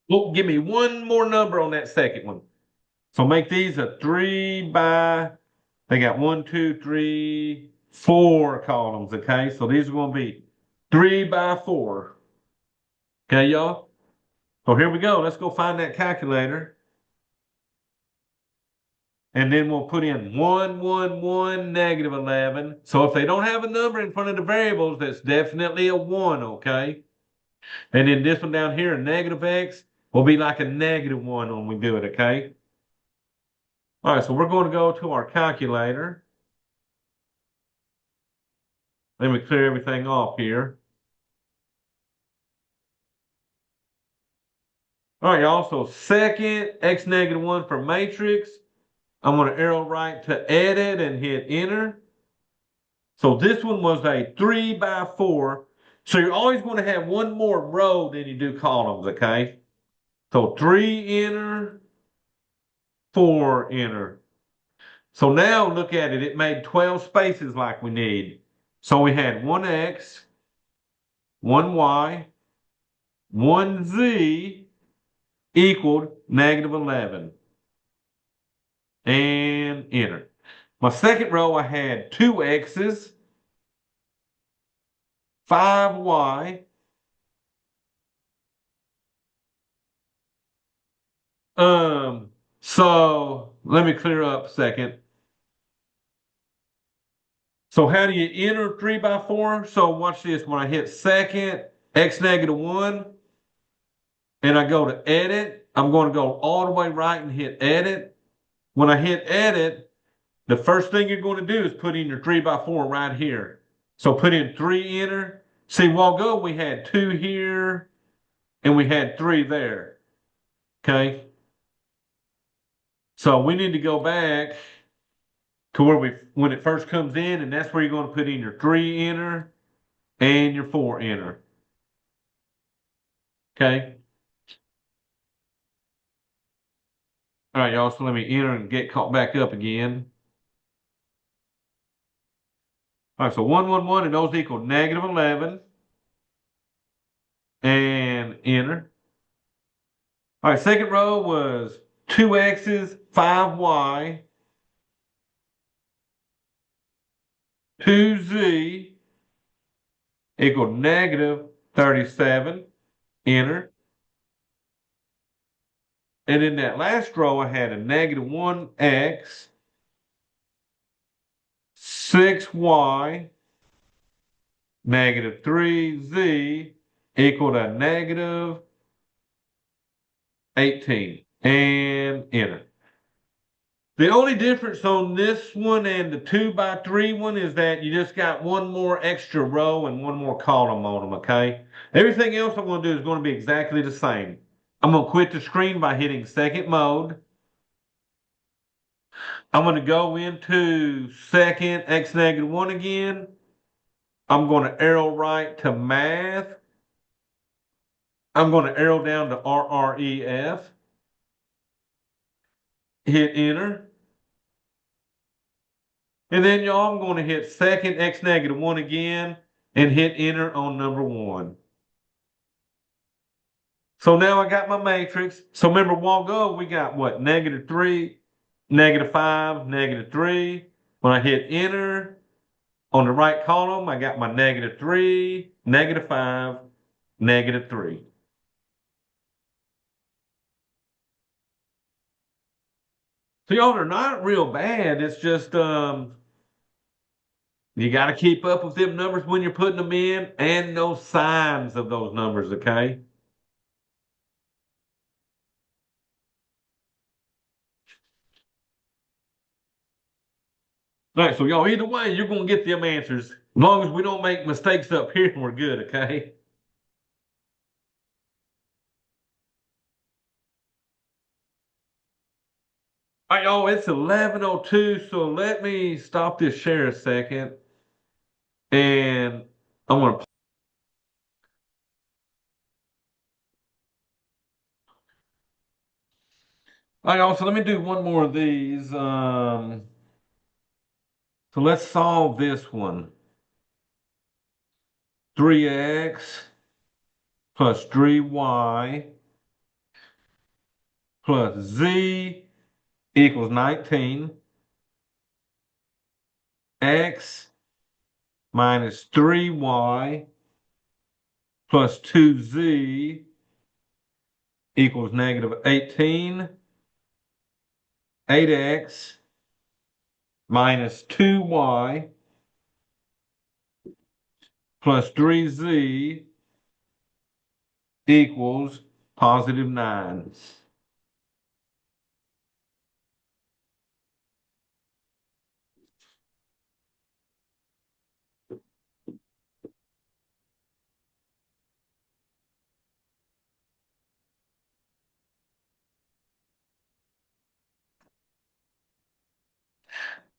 Well, give me one more number on that second one. So make these a they got 4 columns, okay? So these are going to be 3 by 4. Okay, y'all? So here we go. Let's go find that calculator. And then we'll put in 1, 1, 1, -11. So if they don't have a number in front of the variables, that's definitely a 1, okay? And then this one down here, a -x, will be like a -1 when we do it, okay? All right, so we're going to go to our calculator. Let me clear everything off here. All right, y'all. So second, x -1 for matrix. I'm going to arrow right to edit and hit enter. So this one was a 3 by 4. So you're always going to have one more row than you do columns, okay? So 3 enter, 4 enter. So now look at it. It made 12 spaces like we need. So we had 1x, 1y, 1z equaled -11. And enter. My second row, I had 2x's, 5y. So let me clear up a second. So how do you enter 3 by 4? So watch this. When I hit second, x -1, and I go to edit, I'm going to go all the way right and hit edit. When I hit edit, the first thing you're going to do is put in your 3 by 4 right here. So put in 3, enter. See, while ago we had 2 here and we had 3 there. Okay. So we need to go back to when it first comes in, and that's where you're going to put in your 3, enter, and your 4, enter. Okay. All right, y'all. So let me enter and get caught back up again. All right. So 1, 1, 1, and those equal -11, and enter. All right. Second row was 2x's, 5y, 2z equal -37. Enter. And in that last row, I had a -1x, 6y, -3z equal to -18. And enter. The only difference on this one and the 2 by 3 one is that you just got one more extra row and one more column on them, okay? Everything else I'm going to do is going to be exactly the same. I'm going to quit the screen by hitting second mode. I'm going to go into second x -1 again. I'm going to arrow right to math. I'm going to arrow down to RREF. Hit enter. And then y'all, I'm going to hit second x -1 again and hit enter on number 1. So now I got my matrix. So remember, a while ago, we got what? -3, -5, -3. When I hit enter on the right column, I got my -3, -5, -3. So y'all are not real bad. It's just you got to keep up with them numbers when you're putting them in and no signs of those numbers, okay? All right, so y'all, either way, you're going to get them answers. As long as we don't make mistakes up here, we're good, okay? All right, y'all, it's 11:02, so let me stop this share a second. And I want to. All right, y'all, so let me do one more of these. So let's solve this one. 3x plus 3y plus z equals 19. X minus 3y plus 2z equals negative 18. 8x minus 2y plus 3z equals positive 9.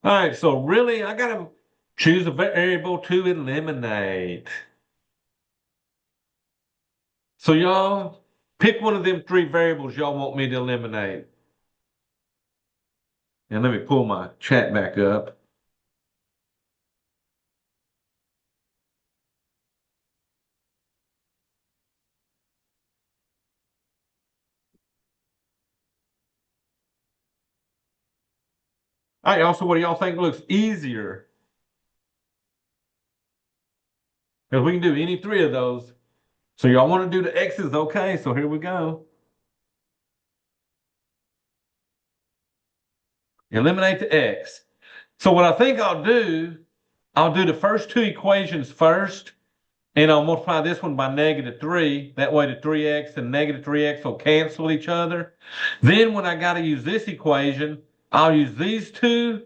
All right, so really, I got to choose a variable to eliminate. So y'all pick one of them three variables y'all want me to eliminate. And let me pull my chat back up. All right, y'all, so what do y'all think looks easier? Because we can do any three of those. So y'all want to do the X's? Okay, so here we go. Eliminate the X. So what I think I'll do the first two equations first, and I'll multiply this one by negative 3. That way the 3x and negative 3x will cancel each other. Then when I got to use this equation, I'll use these two,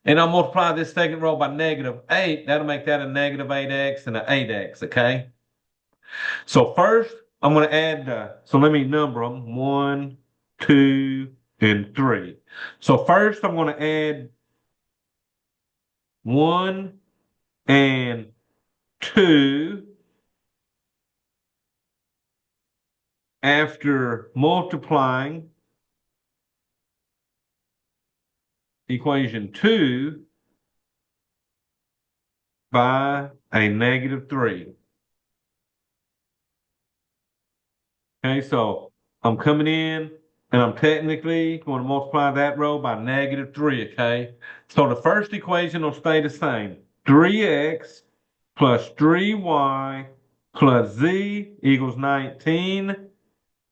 and I'll multiply this second row by negative 8. That'll make that a negative 8x and an 8x, okay? So first, I'm going to add, so let me number them, 1, 2, and 3. So first, I'm going to add 1 and 2 after multiplying equation 2 by a negative 3. Okay, so I'm coming in and I'm technically going to multiply that row by negative 3, okay? So the first equation will stay the same. 3x plus 3y plus z equals 19.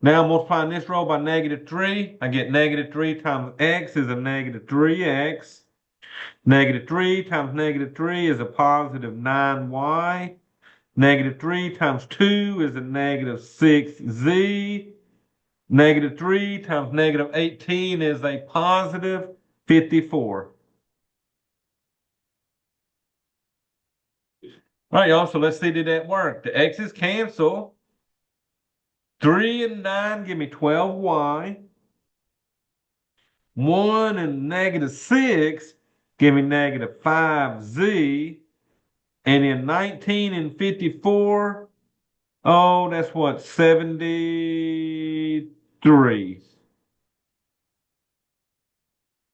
Now I'm multiplying this row by negative 3. I get negative 3 times x is a negative 3x. Negative 3 times negative 3 is a positive 9y. Negative 3 times 2 is a negative 6z. Negative 3 times negative 18 is a positive 54. All right, y'all, so let's see did that work. The x's cancel. 3 and 9 give me 12y. 1 and negative 6 give me negative 5z. And then 19 and 54, oh, that's what, 73.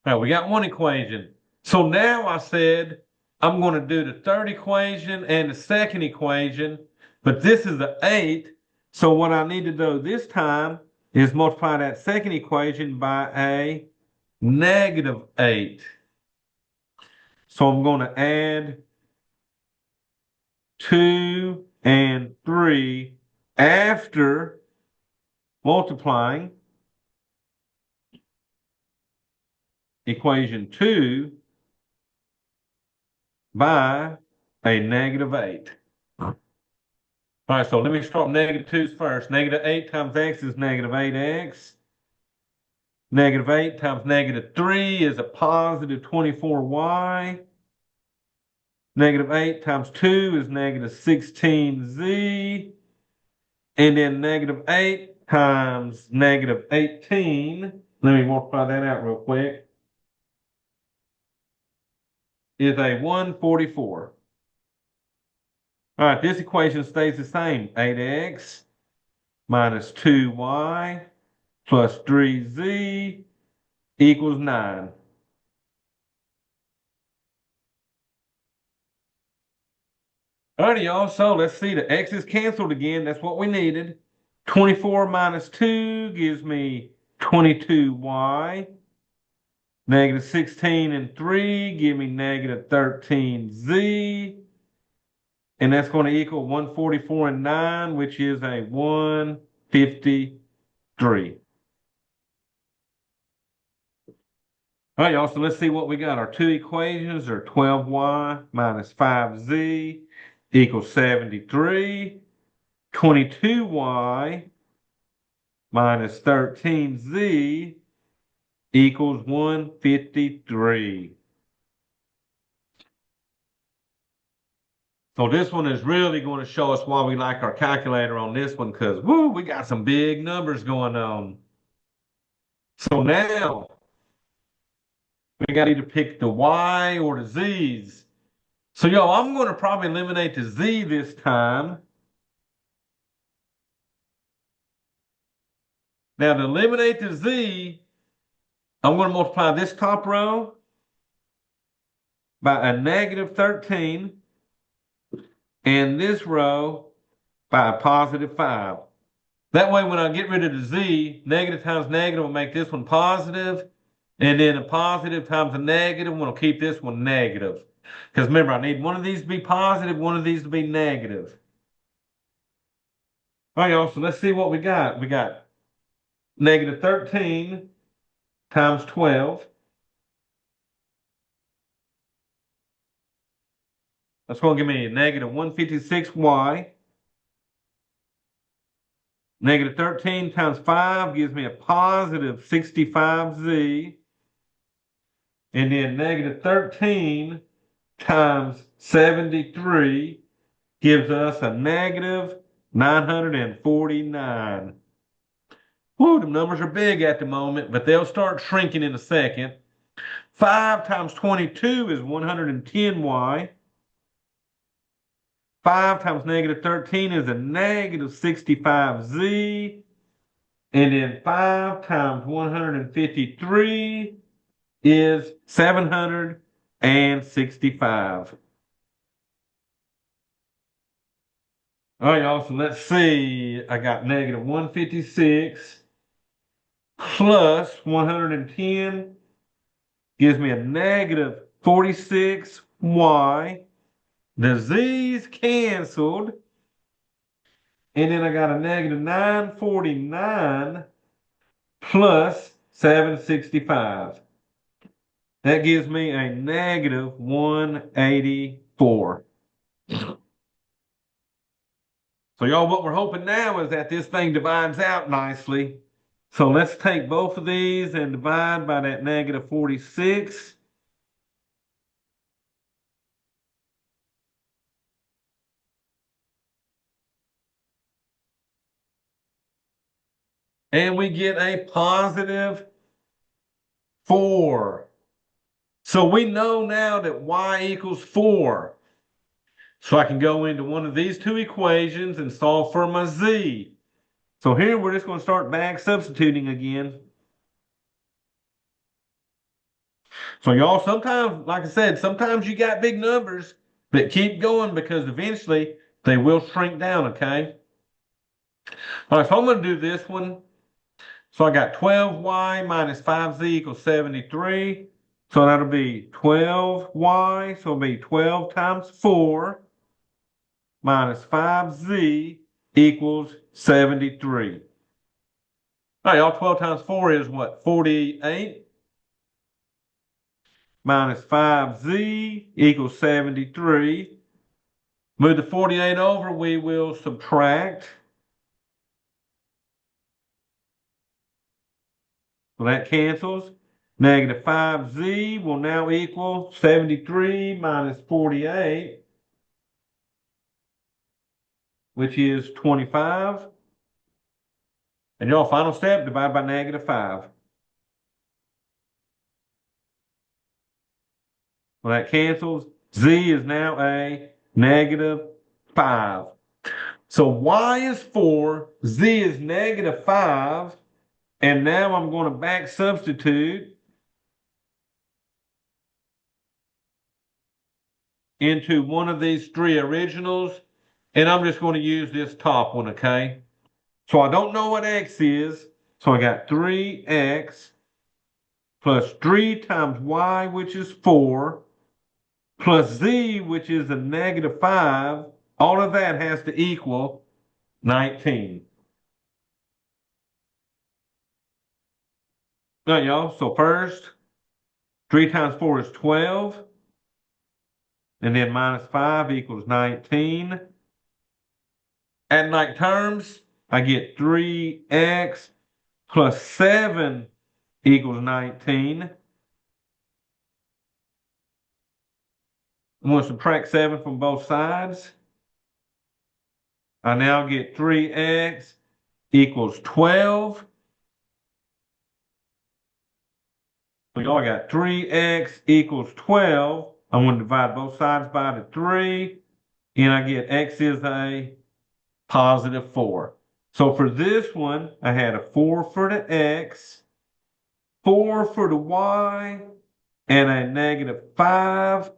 Now we got one equation. So now I said I'm going to do the third equation and the second equation, but this is the 8. So what I need to do this time is multiply that second equation by a negative 8. So I'm going to add 2 and 3 after multiplying equation 2 by a -8. All right, so let me start with -2's first. -8 times x is -8x. -8 times -3 is a positive 24y. -8 times 2 is -16z. And then -8 times -18, let me multiply that out real quick, is a 144. All right, this equation stays the same. 8x minus 2y plus 3z equals 9. Alrighty, y'all. So let's see. The x is canceled again. That's what we needed. 24 minus 2 gives me 22y. -16 and 3 give me -13z. And that's going to equal 144 and 9, which is a 153. All right, y'all, so let's see what we got. Our two equations are 12y minus 5z equals 73. 22y minus 13z equals 153. So this one is really going to show us why we like our calculator on this one, because, woo, we got some big numbers going on. So now we got to either pick the y or the z's. So, y'all, I'm going to probably eliminate the z this time. Now, to eliminate the z, I'm going to multiply this top row by a -13 and this row by a +5. That way, when I get rid of the z, negative times negative will make this one positive, and then a positive times a negative will keep this one negative. Because remember, I need one of these to be positive, one of these to be negative. All right, y'all, so let's see what we got. We got -13 times 12. That's going to give me a -156y. -13 times 5 gives me a positive 65z. And then -13 times 73 gives us a -949. Whoa, the numbers are big at the moment, but they'll start shrinking in a second. 5 times 22 is 110y. 5 times -13 is a -65z. And then 5 times 153 is 765. All right, y'all, so let's see. I got -156 plus 110 gives me a -46y. The z's canceled. And then I got a -949 plus 765. That gives me a -184. So y'all, what we're hoping now is that this thing divides out nicely. So let's take both of these and divide by that -46. And we get a +4. So we know now that y equals 4. So I can go into one of these two equations and solve for my z. So here we're just going to start back substituting again. So y'all, sometimes, like I said, sometimes you got big numbers that keep going because eventually they will shrink down, okay? All right, so I'm going to do this one. So I got 12y minus 5z equals 73. So that'll be 12y, so it'll be 12 times 4 minus 5z equals 73. All right, y'all, 12 times 4 is what, 48? minus 5z equals 73. Move the 48 over, we will subtract. So that cancels. Negative 5z will now equal 73 minus 48, which is 25. And your final step, divide by negative 5. Well, that cancels. Z is now a negative 5. So Y is 4, Z is negative 5, and now I'm going to back substitute into one of these three originals, and I'm just going to use this top one, okay? So I don't know what X is, so I got 3X plus 3 times Y, which is 4, plus Z, which is a negative 5. All of that has to equal 19. All right, y'all. So first, 3 times 4 is 12. And then minus 5 equals 19. At like terms, I get 3x plus 7 equals 19. I'm going to subtract 7 from both sides. I now get 3x equals 12. So I got 3x equals 12. I'm going to divide both sides by the 3. And I get x is a positive 4. So for this one, I had a 4 for the x, 4 for the y, and a negative 5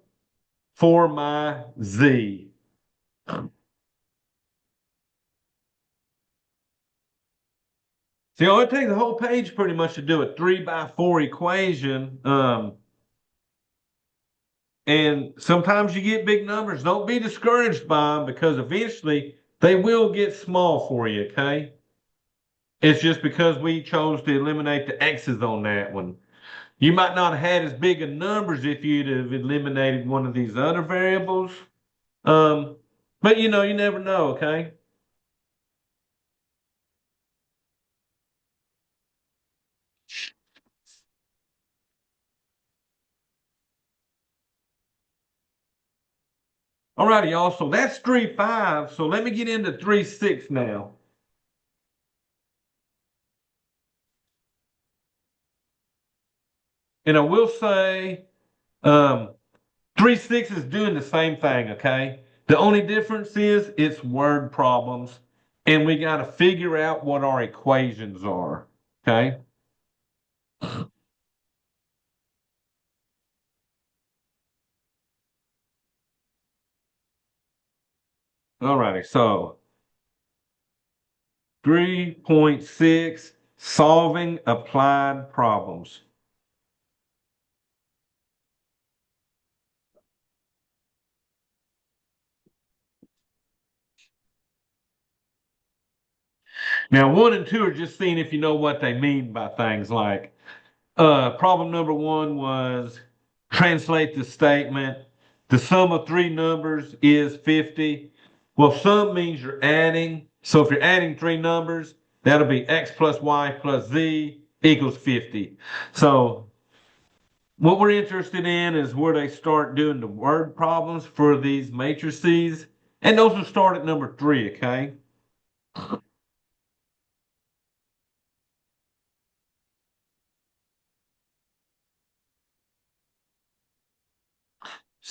for my z. So it takes a whole page pretty much to do a 3x4 equation. And sometimes you get big numbers. Don't be discouraged by them because eventually they will get small for you, okay? It's just because we chose to eliminate the x's on that one. You might not have had as big a numbers if you'd have eliminated one of these other variables. Um, but you know, you never know, okay? All righty, y'all. So that's 3-5. So let me get into 3-6 now. And I will say, 3-6 is doing the same thing, okay? The only difference is it's word problems, and we got to figure out what our equations are, okay? All righty, so 3.6, solving applied problems. Now, 1 and 2 are just seeing if you know what they mean by things like problem number 1 was translate the statement. The sum of three numbers is 50. Well, sum means you're adding. So if you're adding three numbers, that'll be x plus y plus z equals 50. So what we're interested in is where they start doing the word problems for these matrices. And those will start at number 3, okay?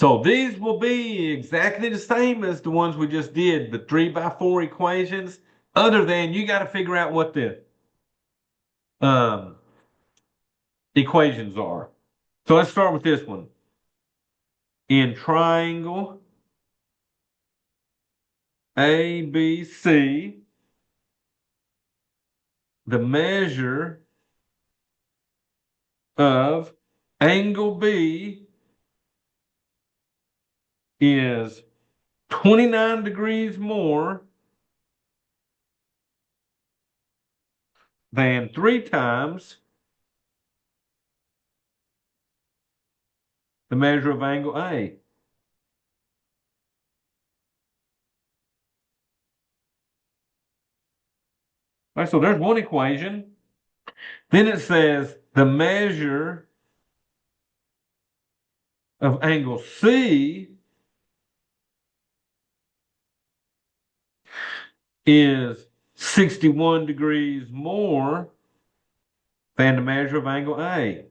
So these will be exactly the same as the ones we just did, the 3x4 equations, other than you got to figure out what the um, equations are. So let's start with this one. In triangle ABC, the measure of angle B is 29 degrees more than 3 times the measure of angle A. All right, so there's one equation. Then it says the measure of angle C is 61 degrees more than the measure of angle A.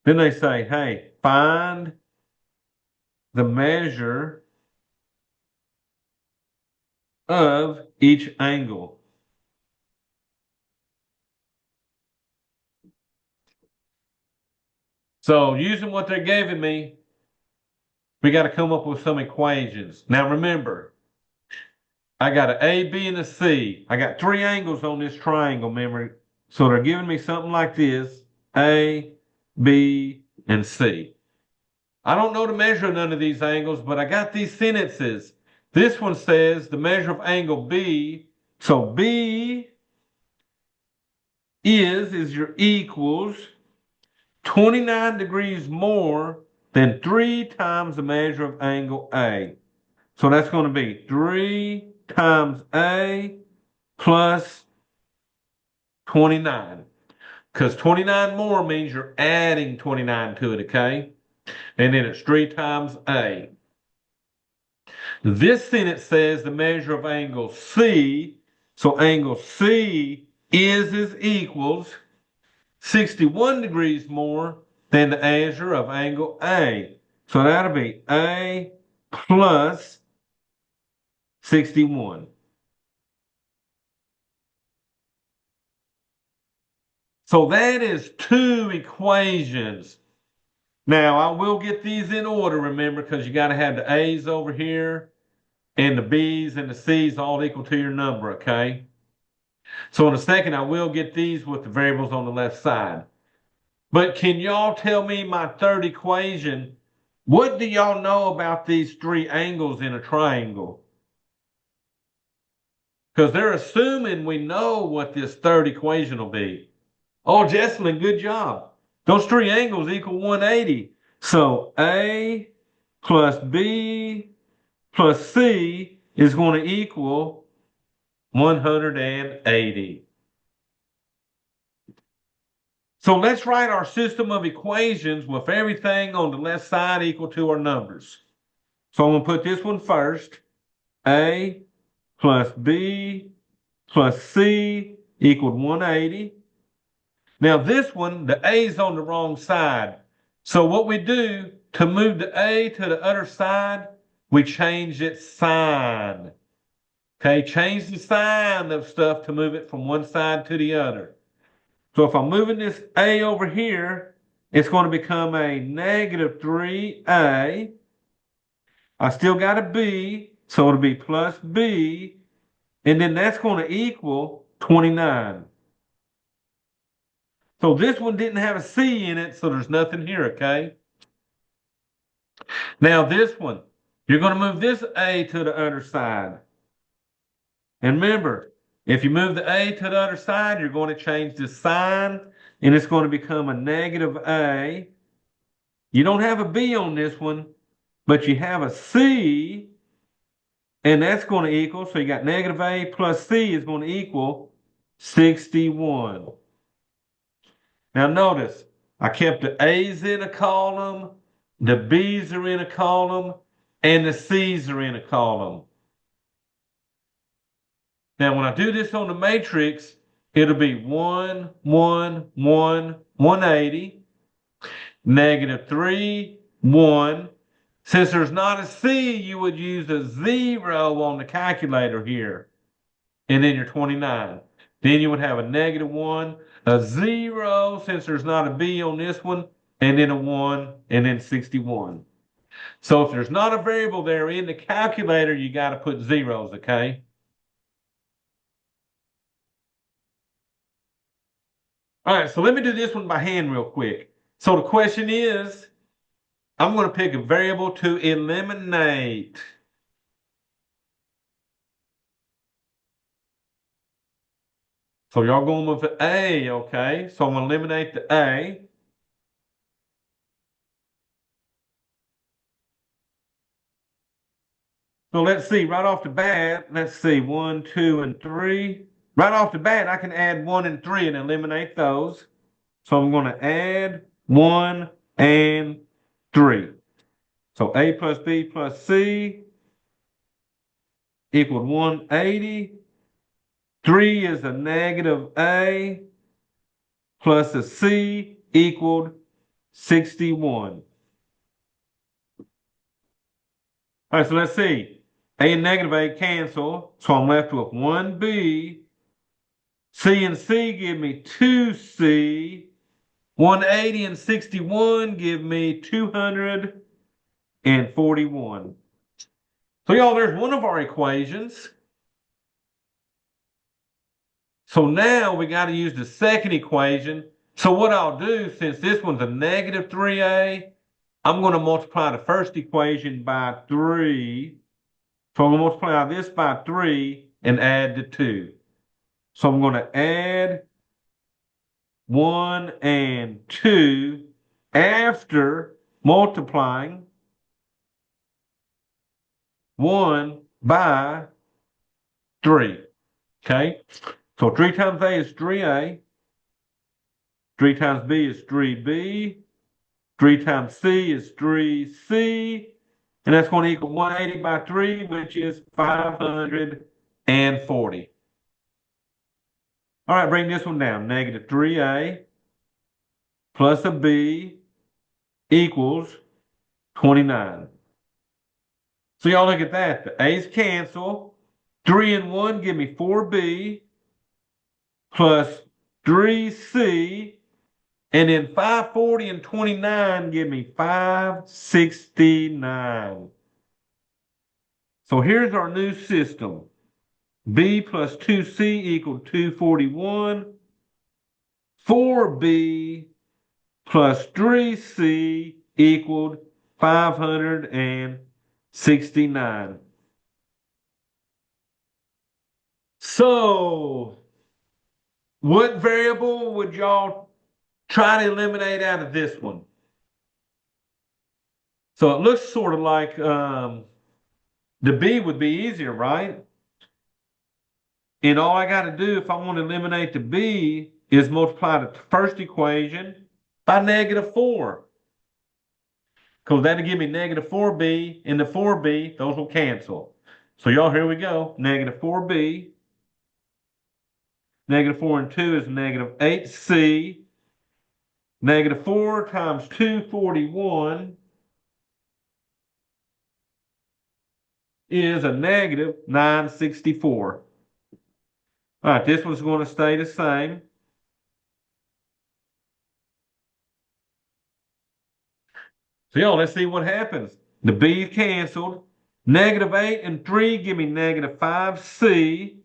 Then they say, hey, find the measure of each angle. So using what they're giving me, we got to come up with some equations. Now remember, I got an A, B, and a C. I got three angles on this triangle, remember? So they're giving me something like this, A, B, and C. I don't know the measure of none of these angles, but I got these sentences. This one says the measure of angle B. So B is your equals 29 degrees more than 3 times the measure of angle A. So that's going to be 3 times A plus 29. Because 29 more means you're adding 29 to it, okay? And then it's 3 times A. This sentence says the measure of angle C. So angle C is equals 61 degrees more than the measure of angle A. So that'll be A plus 61. So that is two equations. Now, I will get these in order, remember, because you got to have the A's over here and the B's and the C's all equal to your number, okay? So in a second, I will get these with the variables on the left side. But can y'all tell me my third equation? What do y'all know about these three angles in a triangle? Because they're assuming we know what this third equation will be. Oh, Jesselyn, good job. Those three angles equal 180. So A plus B plus C is going to equal 180. So let's write our system of equations with everything on the left side equal to our numbers. So I'm going to put this one first. A plus B plus C equaled 180. Now this one, the A is on the wrong side. So what we do to move the A to the other side, we change its sign. Okay, change the sign of stuff to move it from one side to the other. So if I'm moving this A over here, it's going to become a negative 3A. I still got a B, so it'll be plus B, and then that's going to equal 29. So this one didn't have a C in it, so there's nothing here, okay? Now this one, you're going to move this A to the other side. And remember, if you move the A to the other side, you're going to change the sign, and it's going to become a negative A. You don't have a B on this one, but you have a C, and that's going to equal, so you got negative A plus C is going to equal 61. Now notice, I kept the A's in a column, the B's are in a column, and the C's are in a column. Now when I do this on the matrix, it'll be 1, 1, 1, 180, negative 3, 1. Since there's not a C, you would use a 0 on the calculator here, and then your 29. Then you would have a negative 1, a 0, since there's not a B on this one, and then a 1, and then 61. So if there's not a variable there in the calculator, you got to put zeros, okay? All right, so let me do this one by hand real quick. So the question is, I'm going to pick a variable to eliminate. So y'all going with the A, okay? So I'm going to eliminate the A. So let's see, right off the bat, let's see, 1, 2, and 3. Right off the bat, I can add 1 and 3 and eliminate those. So I'm going to add 1 and 3. So A plus B plus C equaled 180. 3 is a negative A plus a C equaled 61. All right, so let's see. A and negative A cancel, so I'm left with 1B. C and C give me 2C. 180 and 61 give me 241. So y'all, there's one of our equations. So now we got to use the second equation. So what I'll do, since this one's a negative 3A, I'm going to multiply the first equation by 3. So I'm going to multiply this by 3 and add the 2. So I'm going to add 1 and 2 after multiplying 1 by 3. Okay? So 3 times A is 3A. 3 times B is 3B. 3 times C is 3C. And that's going to equal 180 by 3, which is 540. All right, bring this one down. Negative 3A plus a B equals 29. So y'all look at that. The A's cancel. 3 and 1 give me 4B plus 3C. And then 540 and 29 give me 569. So here's our new system. B plus 2C equal 241. 4B plus 3C equaled 569. So, what variable would y'all try to eliminate out of this one? So it looks sort of like the B would be easier, right? And all I got to do if I want to eliminate the B is multiply the first equation by negative 4. Because that'll give me negative 4B, and the 4B, those will cancel. So y'all, here we go. Negative 4B. Negative 4 and 2 is negative 8C. Negative 4 times 241 is a negative 964. All right, this one's going to stay the same. So y'all, let's see what happens. The B is canceled. Negative 8 and 3 give me negative 5C.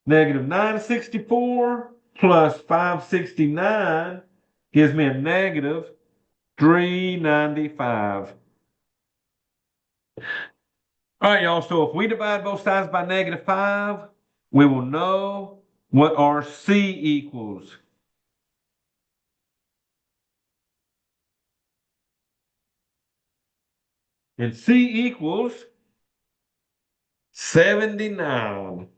Negative 964 plus 569 gives me a negative 395. All right, y'all. So if we divide both sides by negative 5, we will know what our C equals. And C equals 79.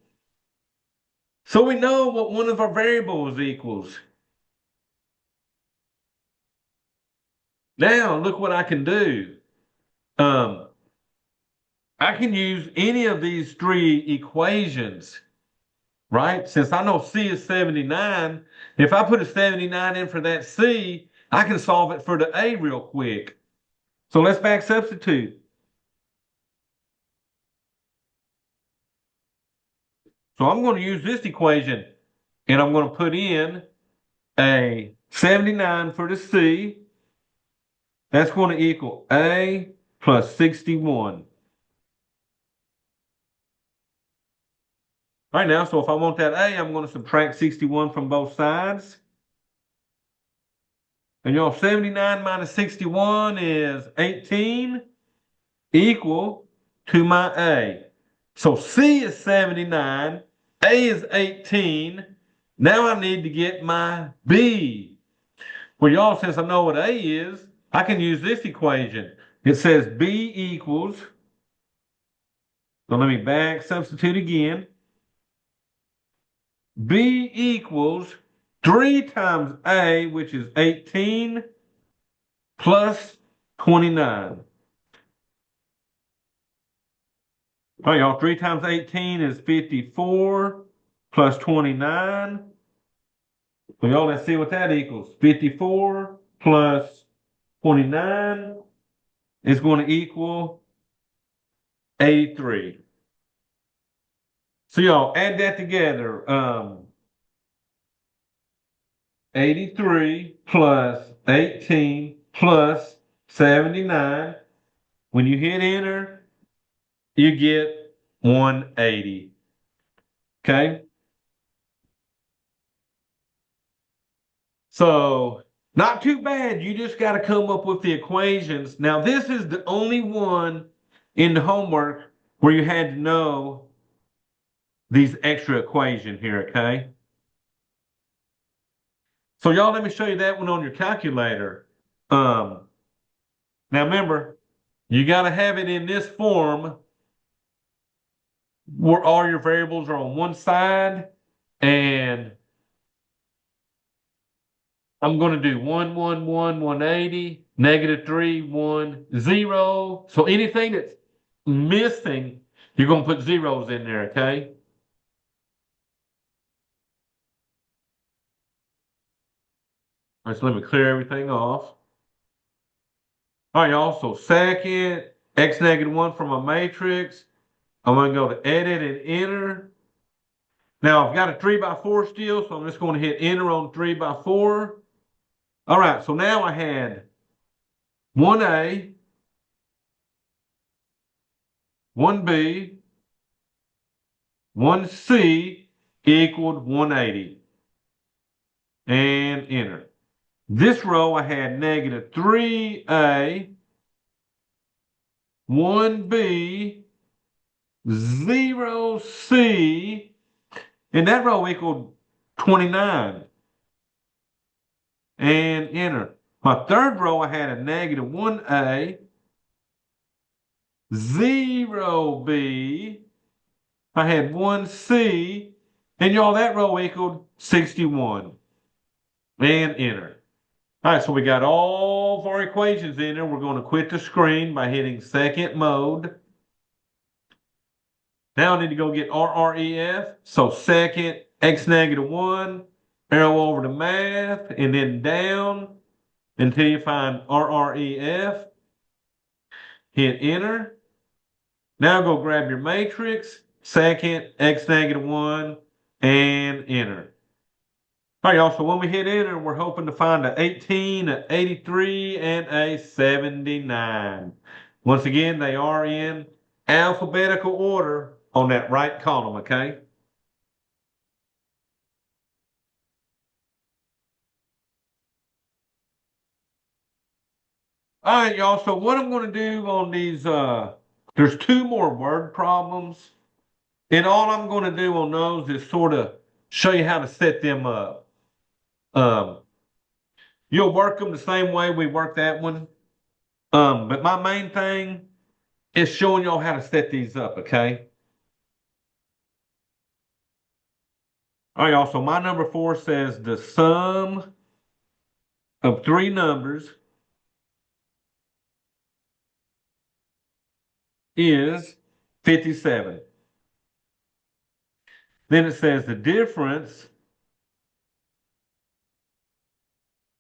So we know what one of our variables equals. Now, look what I can do. I can use any of these 3 equations, right? Since I know C is 79, if I put a 79 in for that C, I can solve it for the A real quick. So let's back substitute. So I'm going to use this equation, and I'm going to put in a 79 for the C. That's going to equal A plus 61. All right, now, so if I want that A, I'm going to subtract 61 from both sides. And y'all, 79 minus 61 is 18 equal to my A. So C is 79, A is 18. Now I need to get my B. Well, y'all, since I know what A is, I can use this equation. It says B equals, so let me back substitute again. B equals 3 times A, which is 18, plus 29. All right, y'all, 3 times 18 is 54, plus 29. So y'all, let's see what that equals. 54 plus 29 is going to equal 83. So y'all, add that together. 83 plus 18 plus 79. When you hit enter, you get 180. Okay? So, not too bad. You just got to come up with the equations. Now, this is the only one in the homework where you had to know these extra equation here, okay? So, y'all, let me show you that one on your calculator. Um, Now, remember, you got to have it in this form where all your variables are on one side, and I'm going to do 1, 1, 1, 180, -3, 1, 0. So anything that's missing, you're going to put zeros in there, okay? All right, so let me clear everything off. All right, y'all. So second, x-1 from a matrix. I'm going to go to edit and enter. Now I've got a 3 by 4 still, so I'm just going to hit enter on 3 by 4. All right, so now I had 1A, 1B, 1C equaled 180. And enter. This row I had -3A, 1B, 0C, and that row equaled 29. And enter. My third row I had a -1A, 0B, I had 1C, and y'all, that row equaled 61. And enter. All right, so we got all of our equations in there. We're going to quit the screen by hitting second mode. Now I need to go get RREF. So second, x-1, arrow over to math, and then down until you find RREF. Hit enter. Now go grab your matrix, second, x-1, and enter. All right, y'all, so when we hit enter, we're hoping to find a 18, a 83, and a 79. Once again, they are in alphabetical order on that right column, okay? All right, y'all, so what I'm going to do on these, there's two more word problems, and all I'm going to do on those is sort of show you how to set them up. Um, you'll work them the same way we worked that one, but my main thing is showing y'all how to set these up, okay? All right, y'all. So my number 4 says the sum of three numbers is 57. Then it says the difference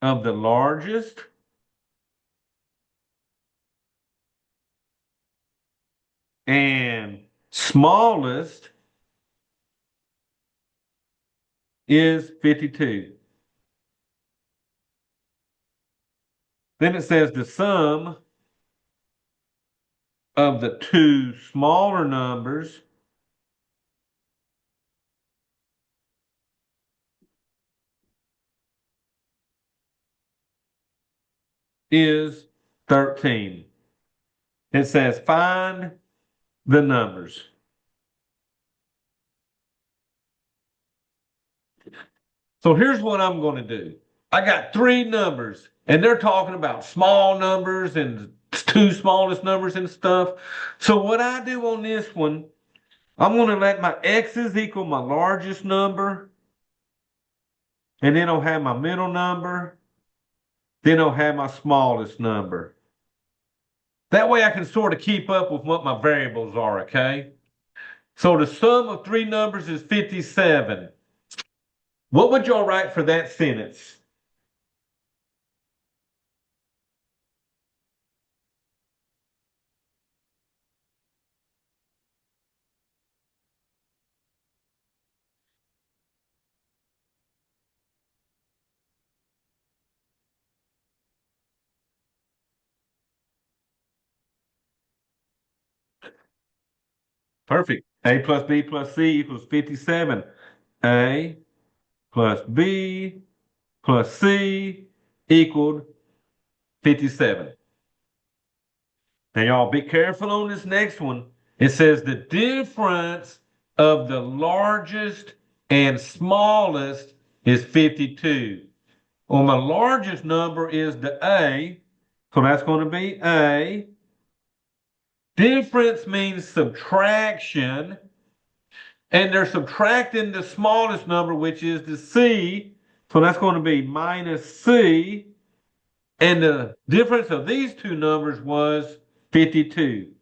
of the largest and smallest is 52. Then it says the sum of the two smaller numbers is 13. It says find the numbers. So here's what I'm going to do. I got three numbers, and they're talking about small numbers and two smallest numbers and stuff. So what I do on this one, I'm going to let my x's equal my largest number, and then I'll have my middle number, then I'll have my smallest number. That way I can sort of keep up with what my variables are, okay? So the sum of three numbers is 57. What would y'all write for that sentence? Perfect. A plus B plus C equals 57. A plus B plus C equaled 57. Now, y'all be careful on this next one. It says the difference of the largest and smallest is 52. Well, my largest number is the A, so that's going to be A. Difference means subtraction, and they're subtracting the smallest number, which is the C, so that's going to be minus C. And the difference of these two numbers was 52.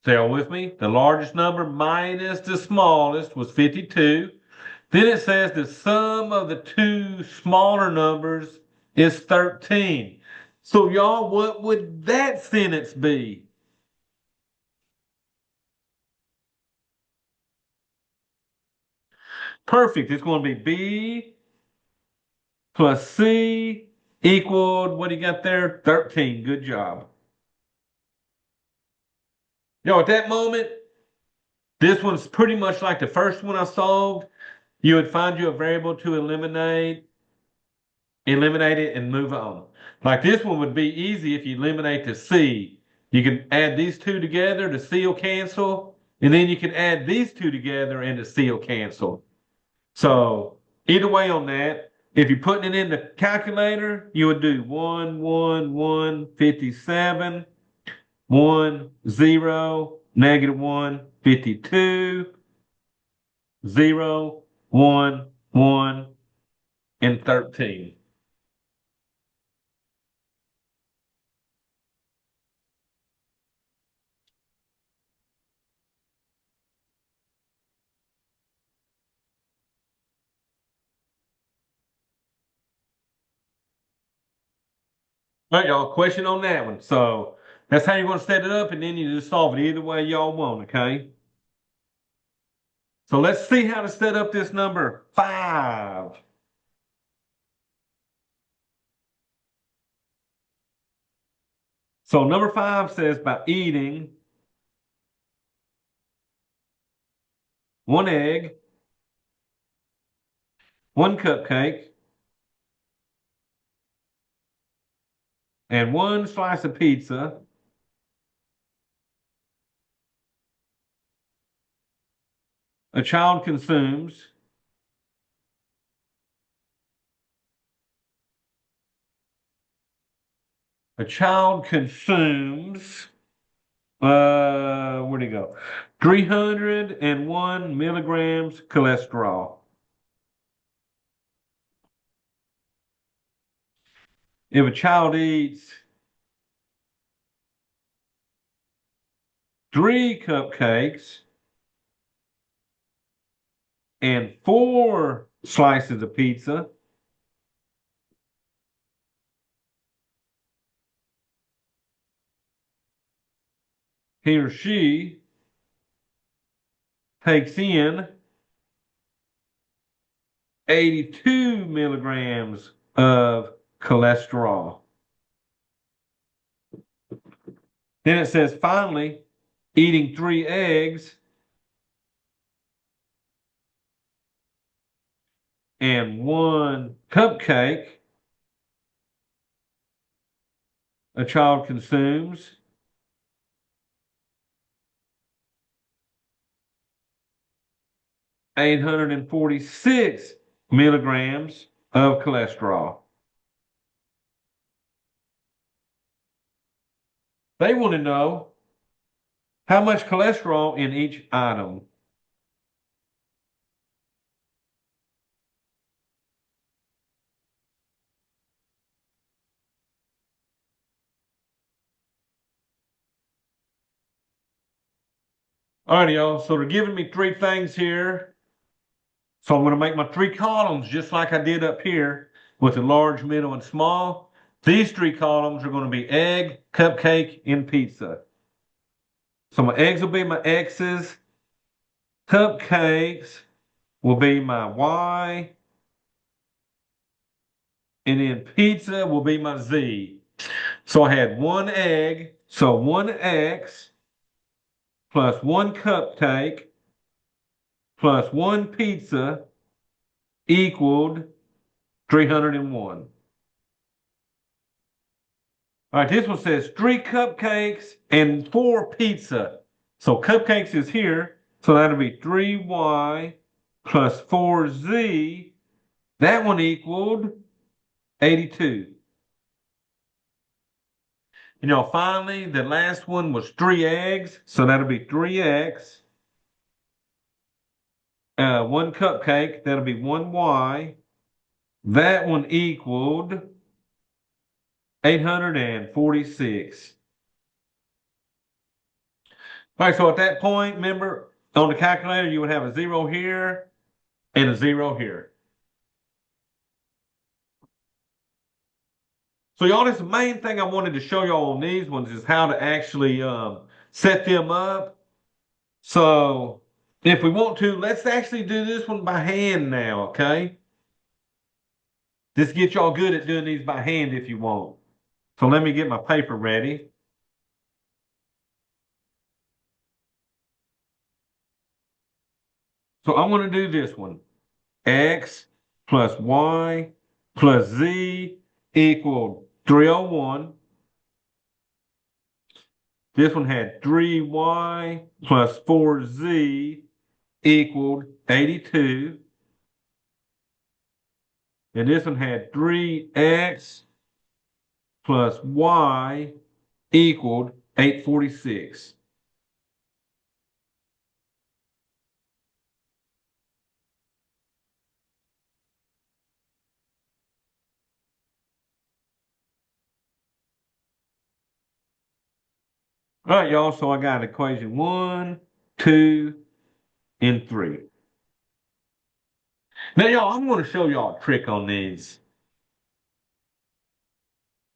Say all with me. The largest number minus the smallest was 52. Then it says the sum of the two smaller numbers is 13. So y'all, what would that sentence be? Perfect. It's going to be B plus C equaled, what do you got there? 13. Good job. At that moment, this one's pretty much like the first one I solved. You would find you a variable to eliminate it, and move on. Like this one would be easy if you eliminate the C. You can add these two together, the C will cancel, and then you can add these two together and the C will cancel. So either way on that, if you're putting it in the calculator, you would do 1, 1, 1, 57, 1, 0, negative 1, 52, 0, 1, 1, and 13. All right, y'all, question on that one. So that's how you're going to set it up, and then you just solve it either way y'all want, okay? So let's see how to set up this number 5. So number 5 says by eating one egg, one cupcake, and one slice of pizza, a child consumes a child consumes where'd he go? 301 milligrams cholesterol. If a child eats 3 cupcakes and 4 slices of pizza, he or she takes in 82 milligrams of cholesterol. Then it says, finally, eating 3 eggs and 1 cupcake, a child consumes 846 milligrams of cholesterol. They want to know how much cholesterol in each item. All right, y'all. So they're giving me three things here. So I'm going to make my three columns just like I did up here with the large, middle, and small. These three columns are going to be egg, cupcake, and pizza. So my eggs will be my X's. Cupcakes will be my Y. And then pizza will be my Z. So I had one egg, so one X plus one cupcake plus one pizza equaled 301. All right, this one says three cupcakes and four pizza. So cupcakes is here, so that'll be 3Y plus 4Z. That one equaled 82. You know, finally, the last one was three eggs, so that'll be 3X. One cupcake, that'll be 1Y. That one equaled 846. All right, so at that point, remember, on the calculator, you would have a zero here and a zero here. So y'all, this the main thing I wanted to show y'all on these ones is how to actually set them up. So if we want to, let's actually do this one by hand now, okay? This gets y'all good at doing these by hand if you want. So let me get my paper ready. So I'm going to do this one. X plus Y plus Z equal 301. This one had 3Y plus 4Z equaled 82. And this one had 3X plus Y equaled 846. All right, y'all. So I got equation 1, 2, and 3. Now, y'all, I'm going to show y'all a trick on these.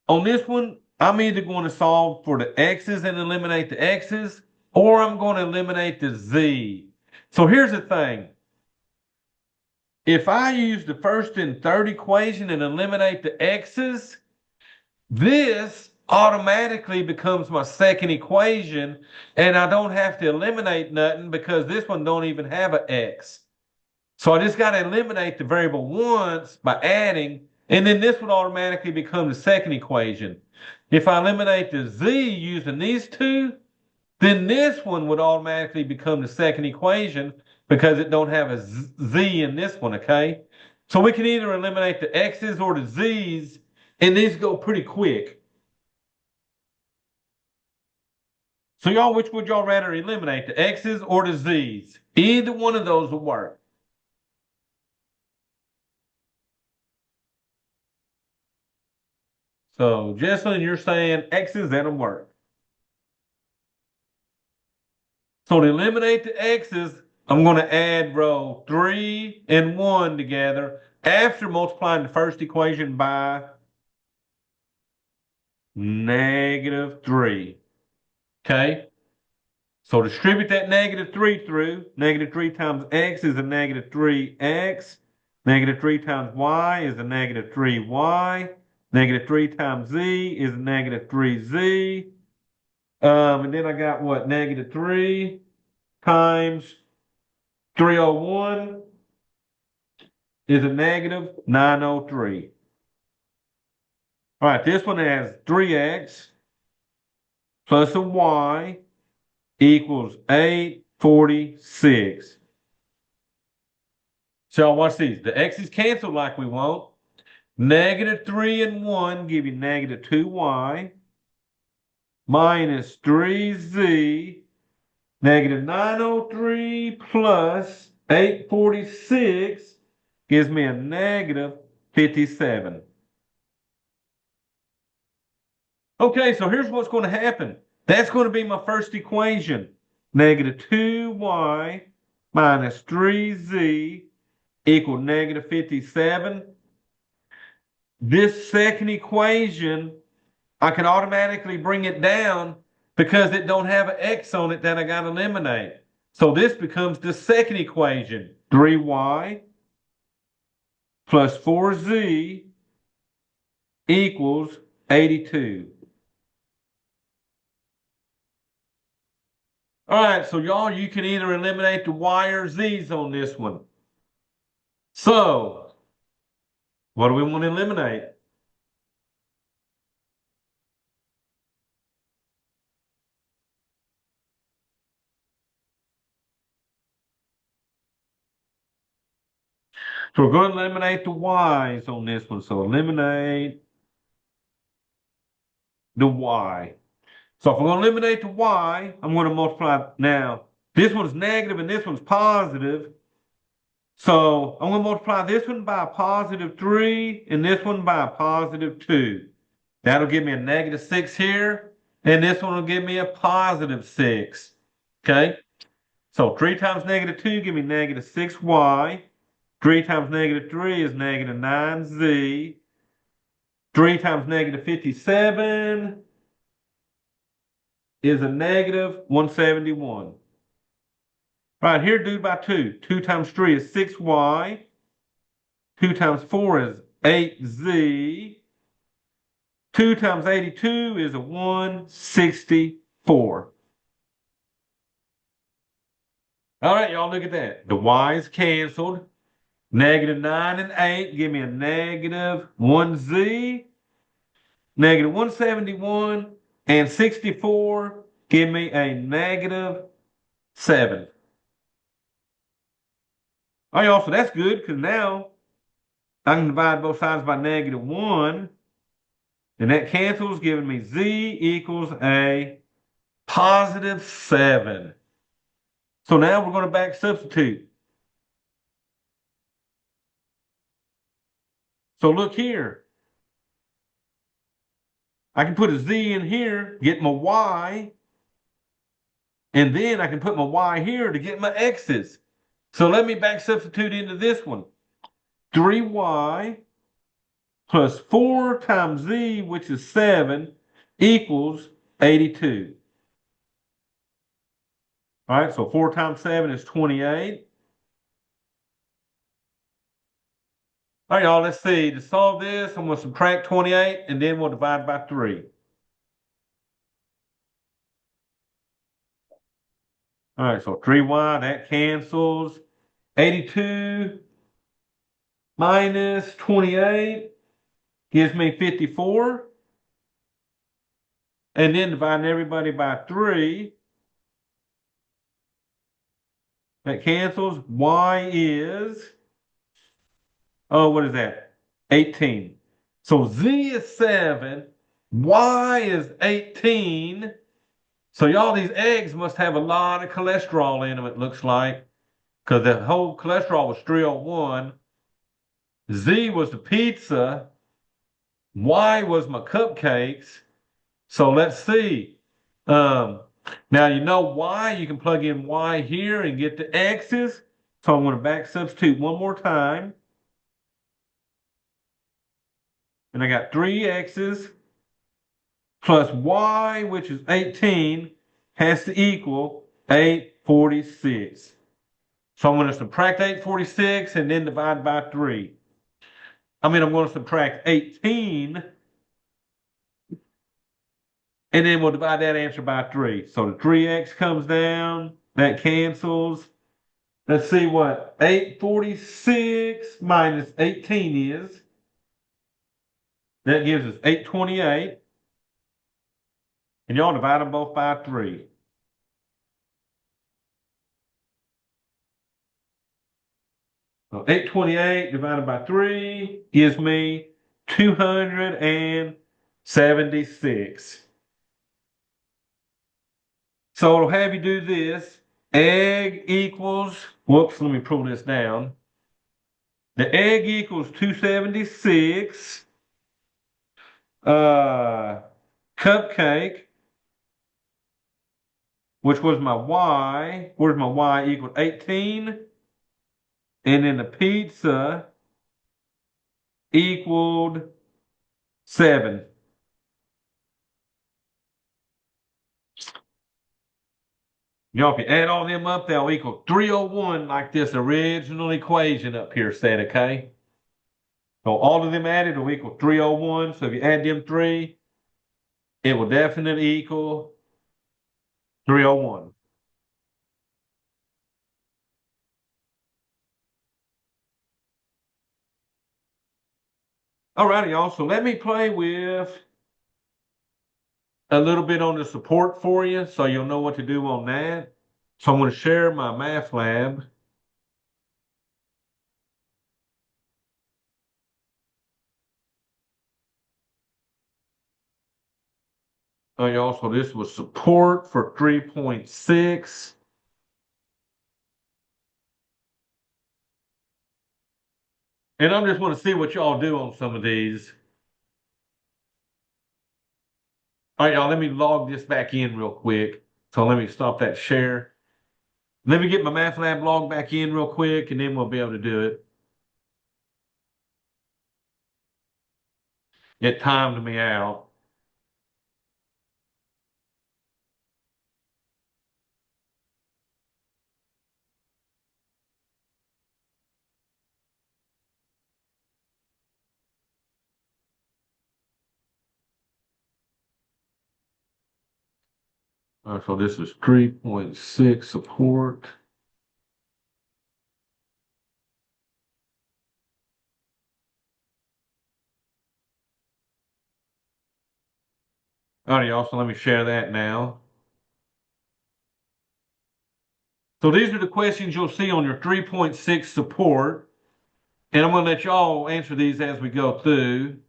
On this one, I'm either going to solve for the x's and eliminate the x's, or I'm going to eliminate the z. So here's the thing. If I use the first and third equation and eliminate the x's, this automatically becomes my second equation, and I don't have to eliminate nothing because this one don't even have an x. So I just got to eliminate the variable once by adding, and then this would automatically become the second equation. If I eliminate the z using these two, then this one would automatically become the second equation because it don't have a z in this one, okay? So we can either eliminate the x's or the z's, and these go pretty quick. So y'all, which would y'all rather eliminate, the x's or the z's? Either one of those will work. So, Jesselyn, you're saying x's, that'll work. So to eliminate the x's, I'm going to add row 3 and 1 together after multiplying the first equation by -3. Okay? So distribute that -3 through. -3 times x is a -3x. -3 times y is a -3y. -3 times z is a -3z. And then I got what? -3 times 301 is a -903. All right, this one has 3x plus a y equals 846. So y'all watch these. The x's cancel like we want. Negative 3 and 1 give you negative 2y minus 3z. Negative 903 plus 846 gives me a negative 57. Okay, so here's what's going to happen. That's going to be my first equation. Negative 2y minus 3z equal negative 57. This second equation, I can automatically bring it down because it don't have an x on it that I got to eliminate. So this becomes the second equation. 3y plus 4z equals 82. All right, so y'all, you can either eliminate the y or z's on this one. So, what do we want to eliminate? So we're going to eliminate the y's on this one. So eliminate the y. So if we're going to eliminate the y, I'm going to multiply. Now, this one's negative and this one's positive. So I'm going to multiply this one by a positive 3 and this one by a positive 2. That'll give me a negative 6 here. And this one will give me a positive 6. Okay? So 3 times negative 2 give me negative 6y. 3 times negative 3 is negative 9z. 3 times negative 57 is a negative 171. Right here, do by 2. 2 times 3 is 6y. 2 times 4 is 8z. 2 times 82 is a 164. All right, y'all, look at that. The y's canceled. Negative 9 and 8 give me a negative 1z. Negative 171 and 64 give me a negative 7. All right, y'all, so that's good because now I can divide both sides by negative 1. And that cancels, giving me z equals a positive 7. So now we're going to back substitute. So look here. I can put a z in here, get my y, and then I can put my y here to get my x's. So let me back substitute into this one. 3y plus 4 times z, which is 7, equals 82. All right, so 4 times 7 is 28. All right, y'all, let's see. To solve this, I'm going to subtract 28, and then we'll divide by 3. All right, so 3y, that cancels. 82 minus 28 gives me 54. And then dividing everybody by 3, that cancels. Y is, oh, what is that? 18. So Z is 7, Y is 18. So y'all, these eggs must have a lot of cholesterol in them, it looks like, because the whole cholesterol was 301. Z was the pizza. Y was my cupcakes. So let's see. Now you know Y, you can plug in Y here and get the X's. So I'm going to back substitute one more time. And I got 3 X's plus Y, which is 18, has to equal 846. So I'm going to subtract 846 and then divide by 3. I'm going to subtract 18 and then we'll divide that answer by 3. So the 3x comes down, that cancels. Let's see what 846 minus 18 is. That gives us 828. And y'all divide them both by 3. So 828 divided by 3 gives me 276. So it'll have you do this. Egg equals, whoops, let me pull this down. The egg equals 276. Cupcake, which was my y. Where's my y? Equal 18. And then the pizza equaled 7. You know, if you add all them up, they'll equal 301 like this original equation up here said, okay? So all of them added will equal 301. So if you add them three, it will definitely equal 301. All righty, y'all. So let me play with a little bit on the support for you so you'll know what to do on that. So I'm going to share my math lab. Y'all, so this was support for 3.6. And I'm just want to see what y'all do on some of these. All right, y'all, let me log this back in real quick. So let me stop that share. Let me get my math lab log back in real quick, and then we'll be able to do it. It timed me out. So this is 3.6 support. All right, y'all, so let me share that now. So these are the questions you'll see on your 3.6 support. And I'm going to let y'all answer these as we go through.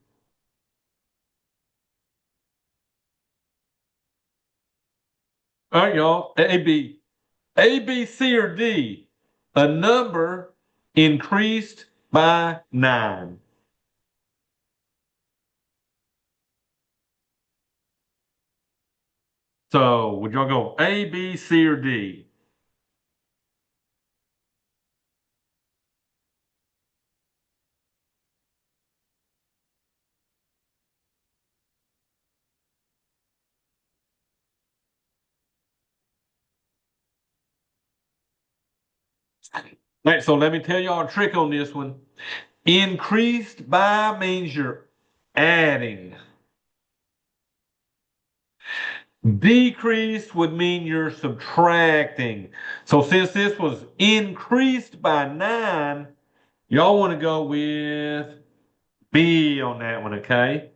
All right, y'all. A, B, C, or D. A number increased by 9. So would y'all go A, B, C, or D? All right, so let me tell y'all a trick on this one. Increased by means you're adding. Decreased would mean you're subtracting. So since this was increased by 9, y'all want to go with B on that one, okay?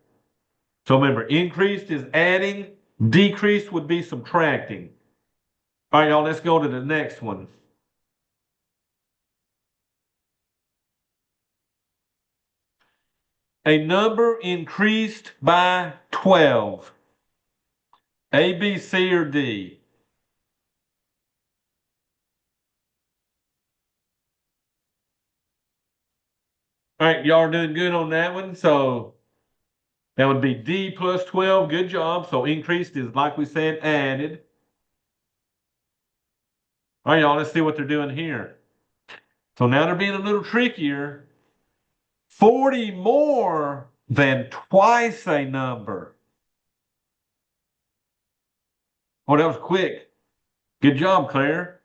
So remember, increased is adding, decreased would be subtracting. All right, y'all, let's go to the next one. A number increased by 12. A, B, C, or D? All right, y'all are doing good on that one. So that would be D plus 12. Good job. So increased is, like we said, added. All right, y'all, let's see what they're doing here. So now they're being a little trickier. 40 more than twice a number. Oh, that was quick. Good job, Claire.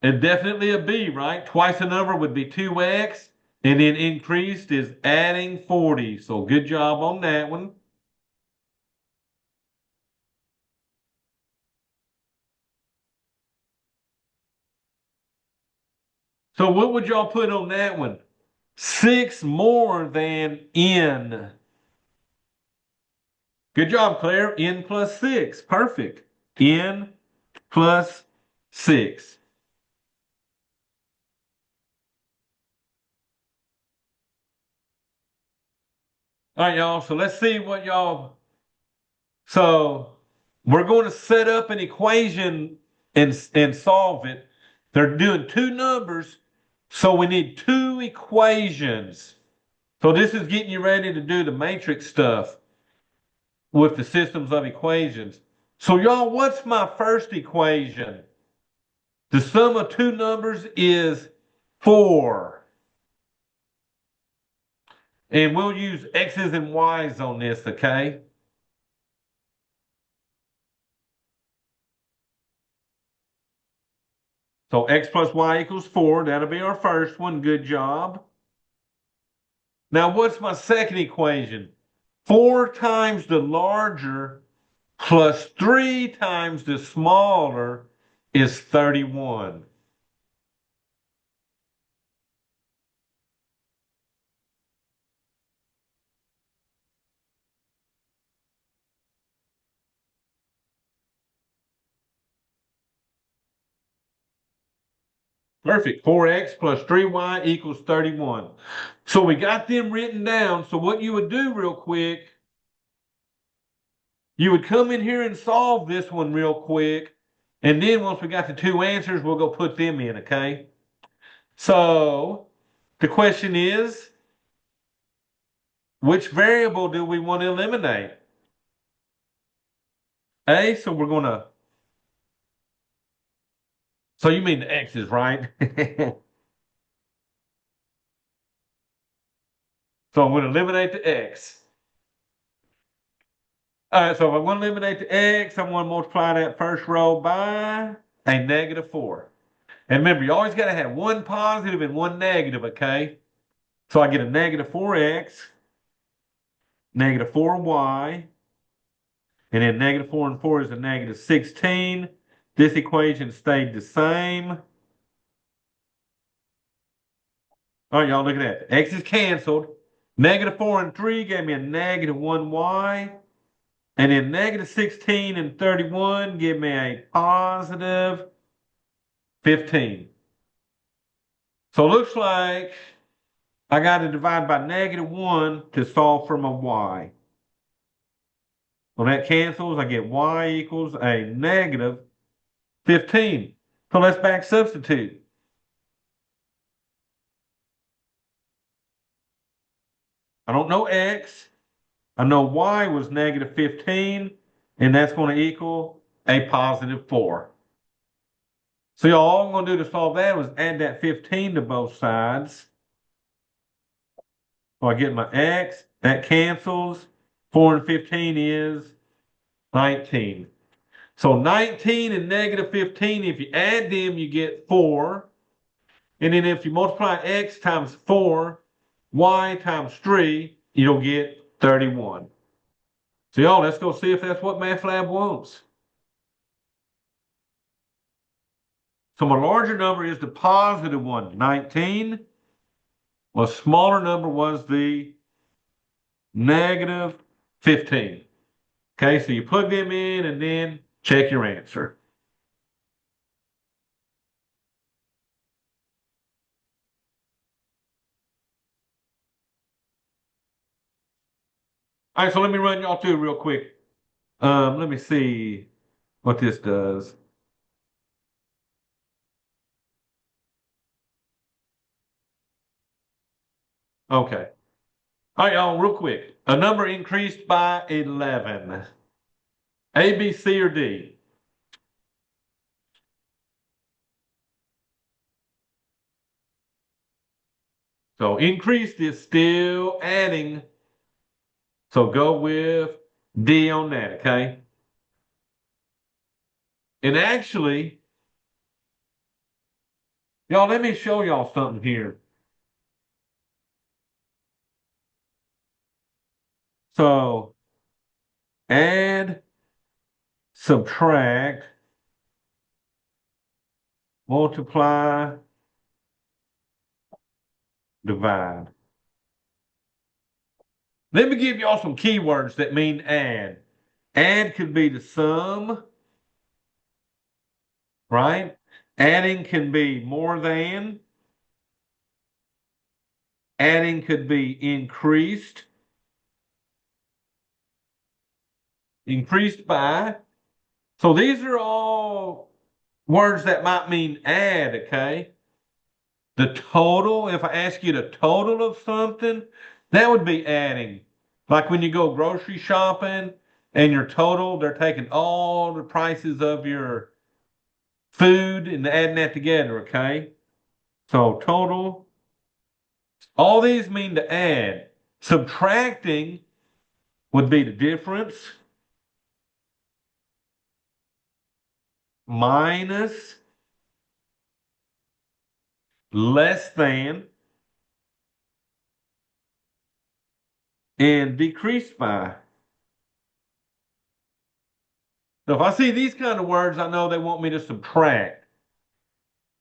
And definitely a B, right? Twice a number would be 2x. And then increased is adding 40. So good job on that one. So what would y'all put on that one? 6 more than n. Good job, Claire. N plus 6. Perfect. N plus 6. All right, y'all. So let's see what y'all. So we're going to set up an equation and solve it. They're doing two numbers, so we need two equations. So this is getting you ready to do the matrix stuff with the systems of equations. So y'all, what's my first equation? The sum of two numbers is 4. And we'll use X's and Y's on this, okay? So X plus Y equals 4. That'll be our first one. Good job. Now, what's my second equation? 4 times the larger plus 3 times the smaller is 31. Perfect. 4x plus 3y equals 31. So we got them written down. So what you would do real quick, you would come in here and solve this one real quick. And then once we got the two answers, we'll go put them in, okay? So the question is, which variable do we want to eliminate? So we're going to, so you mean the x's, right? So I'm going to eliminate the x. All right, so if I'm going to eliminate the x, I'm going to multiply that first row by a -4. And remember, you always got to have one positive and one negative, okay? So I get a -4x, -4y, and then -4 and 4 is a -16. This equation stayed the same. All right, y'all, look at that. X is canceled. -4 and 3 gave me a -1y. And then -16 and 31 give me a +15. So it looks like I got to divide by -1 to solve for my y. So that cancels. I get y equals a -15. So let's back substitute. I don't know x. I know y was -15, and that's going to equal a +4. So y'all, all I'm going to do to solve that was add that 15 to both sides. So I get my x, that cancels. 4 and 15 is 19. So 19 and -15, if you add them, you get 4. And then if you multiply x times 4, y times 3, you'll get 31. So y'all, let's go see if that's what MathLab wants. So my larger number is the positive one, 19. Well, a smaller number was the -15. Okay, so you plug them in and then check your answer. All right, so let me run y'all through real quick. Let me see what this does. Okay. All right, y'all, real quick. A number increased by 11. A, B, C, or D? So increased is still adding. So go with D on that, okay? And actually, y'all, let me show y'all something here. So add, subtract, multiply, divide. Let me give y'all some keywords that mean add. Add could be the sum, right? Adding can be more than. Adding could be increased. increased by. So these are all words that might mean add, okay? The total, if I ask you the total of something, that would be adding. Like when you go grocery shopping and your total, they're taking all the prices of your food and adding that together, okay? So total, all these mean to add. Subtracting would be the difference minus less than and decreased by. So if I see these kind of words, I know they want me to subtract.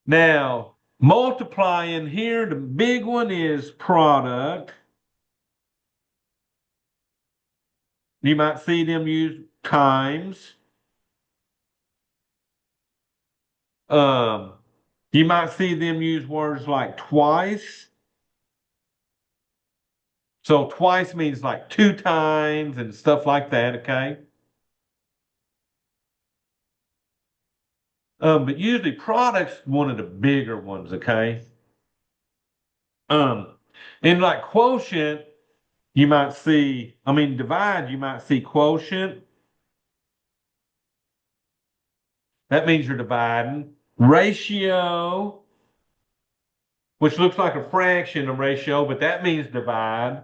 Now, multiply in here, the big one is product. You might see them use times. Um, you might see them use words like twice. So twice means like two times and stuff like that, okay? But usually products one of the bigger ones, okay? Um, and like quotient, you might see, I mean, divide, you might see quotient. That means you're dividing. Ratio, which looks like a fraction of ratio, but that means divide.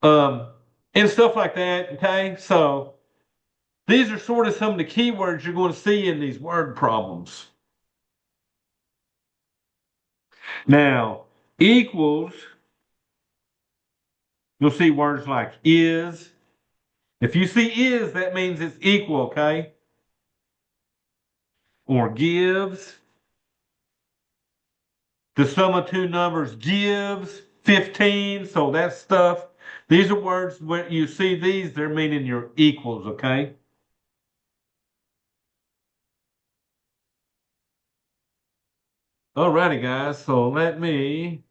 Um, and stuff like that, okay? So these are sort of some of the keywords you're going to see in these word problems. Now, equals, you'll see words like is. If you see is, that means it's equal, okay? Or gives. The sum of two numbers gives 15. So that stuff. These are words where you see these, they're meaning your equals, okay? Alrighty, guys. So let me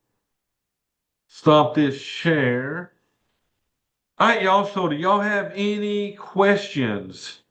stop this share. All right, y'all. So do y'all have any questions?